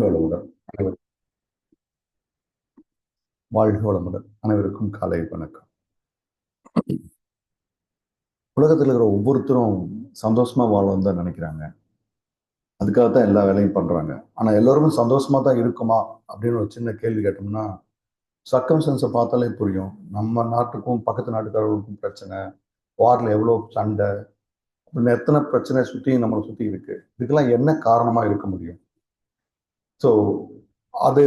வளமுடன் அனைவரும் வாழ்க வளமுடன் அனைவருக்கும் காலை வணக்கம். உலகத்தில் இருக்கிற ஒவ்வொருத்தரும் சந்தோஷமா வாழணும் தான் நினைக்கிறாங்க. அதுக்காகத்தான் எல்லா வேலையும் பண்றாங்க. ஆனா எல்லோருக்கும் சந்தோஷமா தான் இருக்குமா அப்படின்னு ஒரு சின்ன கேள்வி கேட்டோம்னா, சர்க்கம்ஸ்டன்ஸை பார்த்தாலே புரியும். நம்ம நாட்டுக்கும் பக்கத்து நாட்டுக்காரர்களுக்கும் பிரச்சனை, வார்ல எவ்வளோ சண்டை, அப்படின்னு எத்தனை பிரச்சனை சுற்றி நம்மளை சுற்றி இருக்கு. இதுக்கெல்லாம் என்ன காரணமா இருக்க முடியும்? ஸோ அது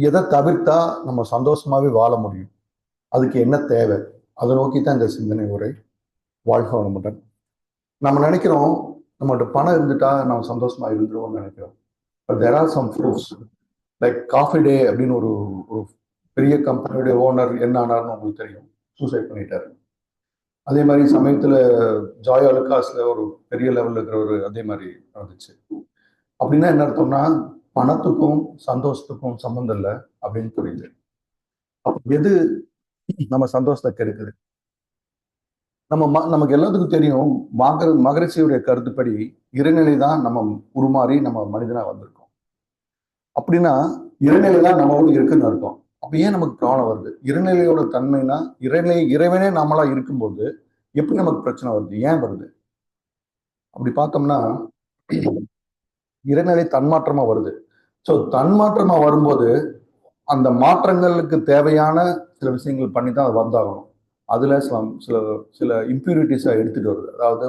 எதை தவிர்த்தா நம்ம சந்தோஷமாவே வாழ முடியும்? அதுக்கு என்ன தேவை? அதை நோக்கி தான் இந்த சிந்தனை உரை. வாழ்க வளமுடன். நம்ம நினைக்கிறோம் நம்மகிட்ட பணம் இருந்துட்டா நம்ம சந்தோஷமா இருந்துருவோம்னு நினைக்கிறோம். But there are some proofs. Like coffee day அப்படின்னு ஒரு ஒரு பெரிய கம்பெனியுடைய ஓனர் என்ன ஆனார்னு உங்களுக்கு தெரியும், சூசைட் பண்ணிட்டாரு. அதே மாதிரி சமயத்துல ஜாய் அலுகாஸ்ல ஒரு பெரிய லெவல்ல இருக்கிறவர் அதே மாதிரி நடந்துச்சு. அப்படின்னா என்ன அர்த்தம்னா, பணத்துக்கும் சந்தோஷத்துக்கும் சம்மந்தம் இல்லை அப்படின்னு புரியுது. அப்ப எது நம்ம சந்தோஷத்தை கெடுக்குது? நமக்கு எல்லாத்துக்கும் தெரியும், மகரிஷியுடைய கருத்துப்படி இறைநிலை தான் நம்ம உருமாறி நம்ம மனிதனா வந்திருக்கோம். அப்படின்னா இறைநிலை தான் நம்மளோட இருக்குன்னு அர்த்தம். அப்ப ஏன் நமக்கு கவனம் வருது? இறைநிலையோட தன்மைனா இறைவனே நம்மளா இருக்கும்போது எப்படி நமக்கு பிரச்சனை வருது? ஏன் வருது? அப்படி பார்த்தோம்னா இறைநிலை தன்மாற்றமா வருது. ஸோ தன்மாற்றமா வரும்போது அந்த மாற்றங்களுக்கு தேவையான சில விஷயங்கள் பண்ணி தான் அது வந்தாகணும். அதுல சில சில இம்பியூரிட்டிஸை எடுத்துட்டு வருது. அதாவது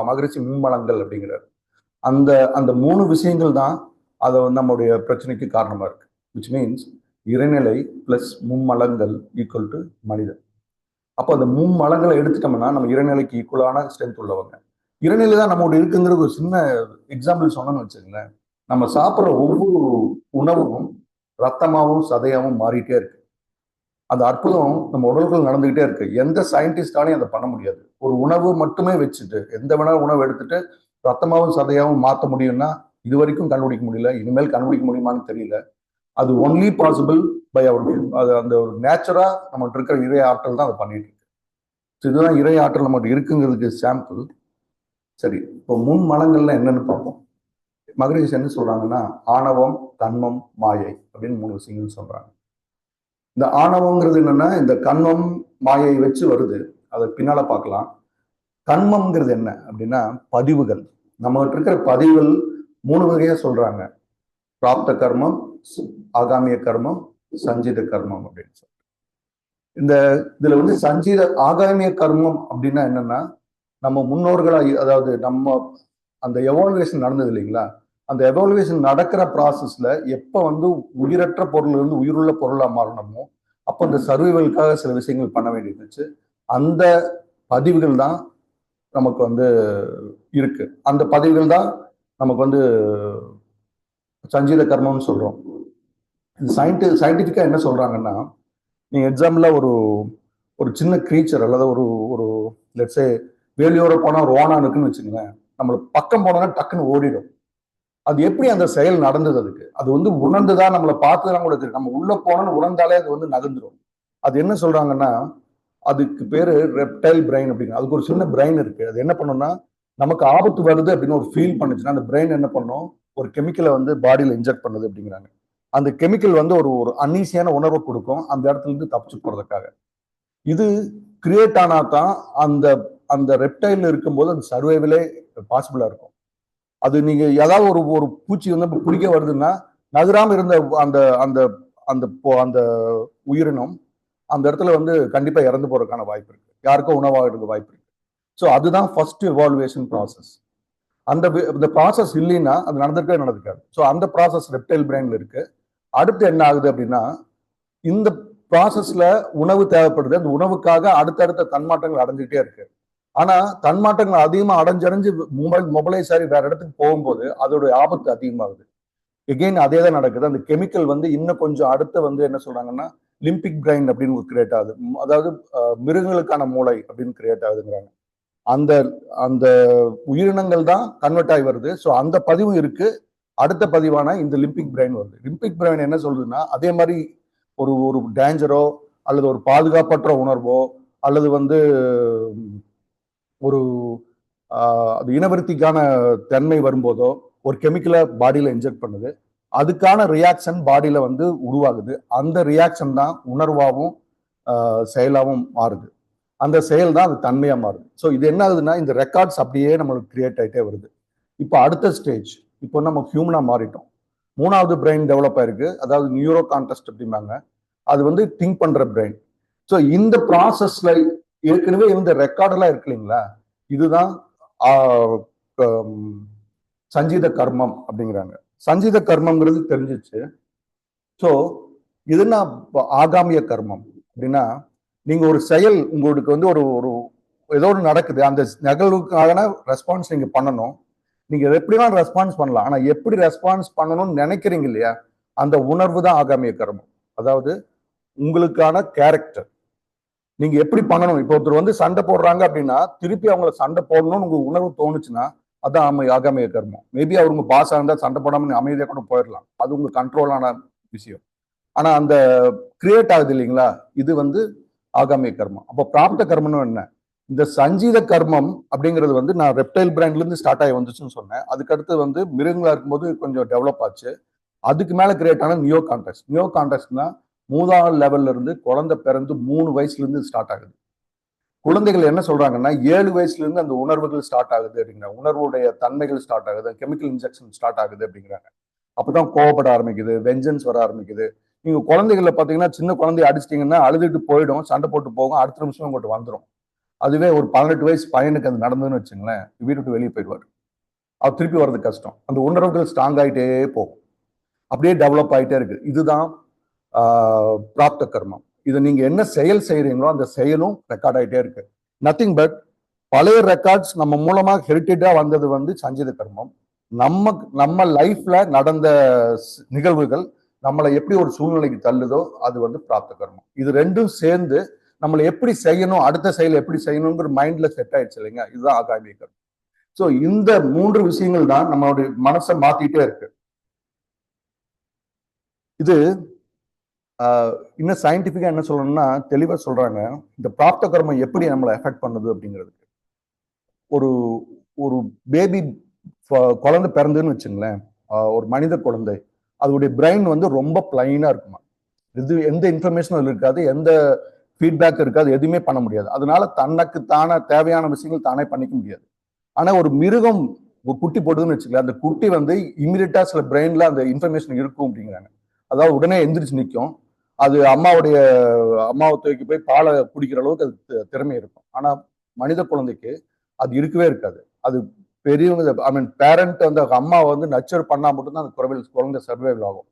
மகரிஷி மும்மலங்கள் அப்படிங்கிறார். அந்த அந்த 3 விஷயங்கள் தான் அதை நம்முடைய பிரச்சனைக்கு காரணமா இருக்கு. விச் மீன்ஸ் இறைநிலை பிளஸ் மும்மலங்கள் ஈக்குவல் டு மனிதன். அப்போ அந்த மும்மலங்களை எடுத்துட்டோம்னா நம்ம இறைநிலைக்கு ஈக்குவலான ஸ்ட்ரென்த் உள்ளவங்க. இறைநிலை தான் நம்மளோட இருக்குங்கிறது ஒரு சின்ன எக்ஸாம்பிள் சொன்னோம்னு வச்சுக்கோங்களேன். நம்ம சாப்பிட்ற ஒவ்வொரு உணவும் ரத்தமாகவும் சதையாகவும் மாறிட்டே இருக்கு. அந்த அற்புதம் நம்ம உடலுக்குள் நடந்துகிட்டே இருக்கு. எந்த சயின்டிஸ்டாலையும் அதை பண்ண முடியாது. ஒரு உணவு மட்டுமே வச்சுட்டு எந்த வேணாலும் உணவு எடுத்துட்டு ரத்தமாவும் சதையாவும் மாற்ற முடியும்னா இது வரைக்கும் கண்டுபிடிக்க முடியல. இனிமேல் கண்டுபிடிக்க முடியுமான்னு தெரியல. அது ஒன்லி பாசிபிள் பை அவர். அது அந்த ஒரு நேச்சுரா நம்மகிட்ட இருக்கிற இறை ஆற்றல் தான் அதை பண்ணிட்டு இருக்கு. இதுதான் இறை ஆற்றல் நம்மகிட்ட இருக்குங்கிறதுக்கு சாம்பிள். சரி, இப்போ முன் மலங்கள்ல என்னன்னு பார்ப்போம். மகரிஷி என்ன சொல்றாங்கன்னா, ஆணவம், கண்மம், மாயை அப்படின்னு 3 விஷயங்கள் சொல்றாங்க. இந்த ஆணவங்கிறது என்னன்னா, இந்த கண்மம் மாயை வச்சு வருது. அதை பின்னால பார்க்கலாம். கண்மம்ங்கிறது என்ன அப்படின்னா, பதிவுகள். நம்மகிட்ட இருக்கிற பதிவுகள் 3 வகையா சொல்றாங்க. பிராப்த கர்மம், ஆகாமிய கர்மம், சஞ்சித கர்மம் அப்படின்னு சொல்லி. இதுல வந்து ஆகாமிய கர்மம் அப்படின்னா என்னன்னா, நம்ம முன்னோர்களா, அதாவது நம்ம அந்த எவால்வேஷன் நடந்தது இல்லைங்களா, அந்த எவால்வேஷன் நடக்கிற ப்ராசஸ்ல எப்ப வந்து உயிரற்ற பொருள் இருந்து உயிருள்ள பொருளா மாறணுமோ அப்போ அந்த சர்வைவலுக்காக சில விஷயங்கள் பண்ண வேண்டியிருந்துச்சு. அந்த பதிவுகள் தான் நமக்கு வந்து இருக்கு. அந்த பதிவுகள் தான் நமக்கு வந்து சஞ்சீத கர்மம்னு சொல்றோம். சயின்டிபிக்கா என்ன சொல்றாங்கன்னா, நீங்க எக்ஸாம்பிளா ஒரு ஒரு சின்ன கிரீச்சர் அல்லது ஒரு ஒரு லெட்ஸே வேலியோட போனா ஒரு ஓனான் இருக்குன்னு வச்சுங்களேன், நம்மளுக்கு பக்கம் போனோம்னா டக்குன்னு ஓடிடும். அது எப்படி அந்த செயல் நடந்தது? அதுக்கு அது வந்து உணர்ந்துதான், நம்மளை பார்த்துதான் கூட தெரியும். நம்ம உள்ள போனோம்னு உணர்ந்தாலே அது வந்து நகர்ந்துடும். அது என்ன சொல்றாங்கன்னா, அதுக்கு பேரு ரெப்டைல் பிரெயின் அப்படின்னு. அதுக்கு ஒரு சின்ன பிரெயின் இருக்கு. அது என்ன பண்ணும்னா, நமக்கு ஆபத்து வருது அப்படின்னு ஒரு ஃபீல் பண்ணுச்சுன்னா அந்த பிரெயின் என்ன பண்ணும், ஒரு கெமிக்கலை வந்து பாடியில இன்ஜெக்ட் பண்ணுது அப்படிங்கிறாங்க. அந்த கெமிக்கல் வந்து ஒரு ஒரு அன்னீசியான உணர்வை கொடுக்கும் அந்த இடத்துல இருந்து தப்பிச்சு போறதுக்காக. இது கிரியேட் ஆனா தான் அந்த அந்த ரெப்டைல் இருக்கும்போது அந்த சர்வைவலே பாசிபிளா இருக்கும். அது நீங்க ஏதாவது ஒரு ஒரு பூச்சி வந்து பிடிக்க வருதுன்னா நகராம இருந்த அந்த அந்த அந்த அந்த உயிரினம் அந்த இடத்துல வந்து கண்டிப்பா இறந்து போறதுக்கான வாய்ப்பு இருக்கு. யாருக்கும் உணவாக இருக்க வாய்ப்பு இருக்கு. ஸோ அதுதான் ஃபர்ஸ்ட் எவால்வேஷன் ப்ராசஸ். அந்த ப்ராசஸ் இல்லைன்னா அது நடந்திருக்காது. ஸோ அந்த ப்ராசஸ் ரெப்டைல் பிரெயின்ல இருக்கு. அடுத்து என்ன ஆகுது அப்படின்னா, இந்த ப்ராசஸ்ல உணவு தேவைப்படுது. அந்த உணவுக்காக அடுத்தடுத்த தன்மாற்றங்கள் அடைஞ்சிட்டே இருக்கு. ஆனா தன்மாற்றங்கள் அதிகமா அடைஞ்சு மொபைலைஸ் ஆகி வேற இடத்துக்கு போகும்போது அதோட ஆபத்து அதிகமாகுது. எகெயின் அதே தான் நடக்குது. அந்த கெமிக்கல் வந்து இன்னும் கொஞ்சம் அடுத்து வந்து என்ன சொல்றாங்கன்னா, லிம்பிக் பிரெயின் அப்படின்னு ஒரு கிரியேட் ஆகுது. அதாவது மிருகங்களுக்கான மூளை அப்படின்னு கிரியேட் ஆகுதுங்கிறாங்க. அந்த அந்த உயிரினங்கள் தான் கன்வெர்ட் ஆகி வருது. ஸோ அந்த பதிவு இருக்கு. அடுத்த பதிவான இந்த லிம்பிக் பிரெயின் வருது. லிம்பிக் பிரெயின் என்ன சொல்றதுன்னா, அதே மாதிரி ஒரு ஒரு டேஞ்சரோ அல்லது ஒரு பாதுகாப்பற்ற உணர்வோ அல்லது வந்து ஒரு அது இனவருத்திக்கான தன்மை வரும்போதோ ஒரு கெமிக்கலை பாடியில இன்ஜெக்ட் பண்ணுது. அதுக்கான ரியாக்ஷன் பாடியில வந்து உருவாகுது. அந்த ரியாக்ஷன் தான் உணர்வாகவும் செயலாகவும் மாறுது. அந்த செயல் தான் அது தன்மையா மாறுது. ஸோ இது என்ன ஆகுதுன்னா, இந்த ரெக்கார்ட்ஸ் அப்படியே நம்மளுக்கு கிரியேட் ஆகிட்டே வருது. இப்போ அடுத்த ஸ்டேஜ், இப்போ நம்ம ஹியூமனா மாறிட்டோம். 3வது பிரெயின் டெவலப் ஆயிருக்கு. அதாவது நியூரோ கான்டெஸ்ட் அப்படிம்பாங்க. அது வந்து திங்க் பண்ற பிரெயின். ஸோ இந்த ப்ராசஸ்ல ஏற்கனவே இருந்த ரெக்கார்டெல்லாம் இருக்கு இல்லைங்களா, இதுதான் சஞ்சீத கர்மம் அப்படிங்கிறாங்க. சஞ்சீத கர்மம்ங்கிறது தெரிஞ்சிச்சு. ஸோ இதுனா ஆகாமிய கர்மம் அப்படின்னா, நீங்க ஒரு செயல் உங்களுக்கு வந்து ஒரு ஒரு ஏதோ ஒன்று நடக்குது, அந்த நிகழ்வுக்கான ரெஸ்பான்ஸ் நீங்க பண்ணணும். நீங்க எப்படி வேணாலும் ரெஸ்பான்ஸ் பண்ணலாம். ஆனா எப்படி ரெஸ்பான்ஸ் பண்ணணும்னு நினைக்கிறீங்க இல்லையா, அந்த உணர்வு தான் ஆகாமிய கர்மம். அதாவது உங்களுக்கான கேரக்டர் நீங்க எப்படி பண்ணணும். இப்போ ஒருத்தர் வந்து சண்டை போடுறாங்க அப்படின்னா, திருப்பி அவங்கள சண்டை போடணும்னு உங்க உணர்வு தோணுச்சுன்னா, அதான் ஆகாமிய கர்மம். மேபி அவர் உங்க பாஸா இருந்தா சண்டை போடாம அமைதியா கூட போயிடலாம். அது உங்க கண்ட்ரோலான விஷயம். ஆனா அந்த கிரியேட் ஆகுது இல்லைங்களா, இது வந்து ஆகாமிய கர்மம். அப்போ பிராப்த கர்மம்னு என்ன? இந்த சஞ்சீத கர்மம் அப்படிங்கிறது வந்து நான் ரெப்டைல் பிராண்ட்ல இருந்து ஸ்டார்ட் ஆகி வந்துச்சுன்னு சொன்னேன். அதுக்கடுத்து வந்து மிருகங்களா இருக்கும்போது கொஞ்சம் டெவலப் ஆச்சு. அதுக்கு மேல கிரியேட் ஆன நியோ கான்டெஸ்ட். நியோ கான்டெஸ்ட்னா 3வது லெவல்ல இருந்து குழந்தை பிறந்து 3 வயசுல இருந்து ஸ்டார்ட் ஆகுது. குழந்தைகள் என்ன சொல்றாங்கன்னா 7 வயசுல இருந்து அந்த உணர்வுகள் ஸ்டார்ட் ஆகுது அப்படிங்கிறாங்க. உணர்வுடைய தன்மைகள் ஸ்டார்ட் ஆகுது, கெமிக்கல் இன்ஜெக்ஷன் ஸ்டார்ட் ஆகுது அப்படிங்கிறாங்க. அப்பதான் கோவப்பட ஆரம்பிக்குது, வெஞ்சன்ஸ் வர ஆரம்பிக்குது. நீங்க குழந்தைகளை பாத்தீங்கன்னா, சின்ன குழந்தைய அடிச்சிட்டீங்கன்னா அழுதுட்டு போயிடும், சண்டை போட்டு போகும், அடுத்த நிமிஷம் உங்கள்கிட்ட வந்துடும். அதுவே ஒரு 18 வயசு பையனுக்கு அது நடந்ததுன்னு வச்சுங்களேன், வீட்டு விட்டு வெளியே போயிடுவார். அவர் திருப்பி வர்றது கஷ்டம். அந்த உணர்வுகள் ஸ்ட்ராங் ஆகிட்டே போகும், அப்படியே டெவலப் ஆகிட்டே இருக்கு. இதுதான் பிராப்த கர்மம். இதை நீங்க என்ன செயல் செய்யறீங்களோ அந்த செயலும் ரெக்கார்ட் ஆகிட்டே இருக்கு. நத்திங் பட் பழைய ரெக்கார்ட்ஸ் நம்ம மூலமா ஹெரிட்டேஜா வந்தது வந்து சஞ்சீத கர்மம். நம்ம லைஃப்ல நடந்த நிகழ்வுகள் நம்மளை எப்படி ஒரு சூழ்நிலைக்கு தள்ளுதோ அது வந்து பிராப்த கர்மம். இது ரெண்டும் சேர்ந்து நம்மளை எப்படி செய்யணும், அடுத்த செயல் எப்படி செய்யணுங்கிற மைண்ட்ல செட் ஆயிடுச்சு இல்லைங்க, இதுதான் ஆகாமிய கர்மம். ஸோ இந்த 3 விஷயங்கள் தான் நம்மளுடைய மனசை மாத்திட்டே இருக்கு. இது இன்னும் சயின்டிபிக்கா என்ன சொல்லணும்னா தெளிவா சொல்றாங்க, இந்த பிராப்த கர்மம் எப்படி நம்மளை எஃபெக்ட் பண்ணுது அப்படிங்கிறதுக்கு. ஒரு ஒரு பேபி குழந்தை பிறந்துன்னு வச்சுங்களேன், ஒரு மனித குழந்தை, அதோடைய பிரெயின் வந்து ரொம்ப பிளைனா இருக்குமா. இது எந்த இன்ஃபர்மேஷனும் அதில் இருக்காது, எந்த ஃபீட்பேக் இருக்காது, எதுவுமே பண்ண முடியாது. அதனால தனக்கு தானே தேவையான விஷயங்கள் தானே பண்ணிக்க முடியாது. ஆனா ஒரு மிருகம் ஒரு குட்டி போடுதுன்னு வச்சுக்கலாம், அந்த குட்டி வந்து இமீடியட்டா சில பிரெயின்ல அந்த இன்ஃபர்மேஷன் இருக்கும் அப்படிங்கிறாங்க. அதாவது உடனே எந்திரிச்சு நிற்கும். அது அம்மாவை தூக்கி போய் பாலை குடிக்கிற அளவுக்கு அது திறமை இருக்கும். ஆனா மனித குழந்தைக்கு அது இருக்கவே இருக்காது. அது பெரியவங்க பேரண்ட் அந்த அம்மாவை வந்து நச்சர் பண்ணா மட்டும்தான் அந்த குழந்தை சர்வைவல் ஆகும்.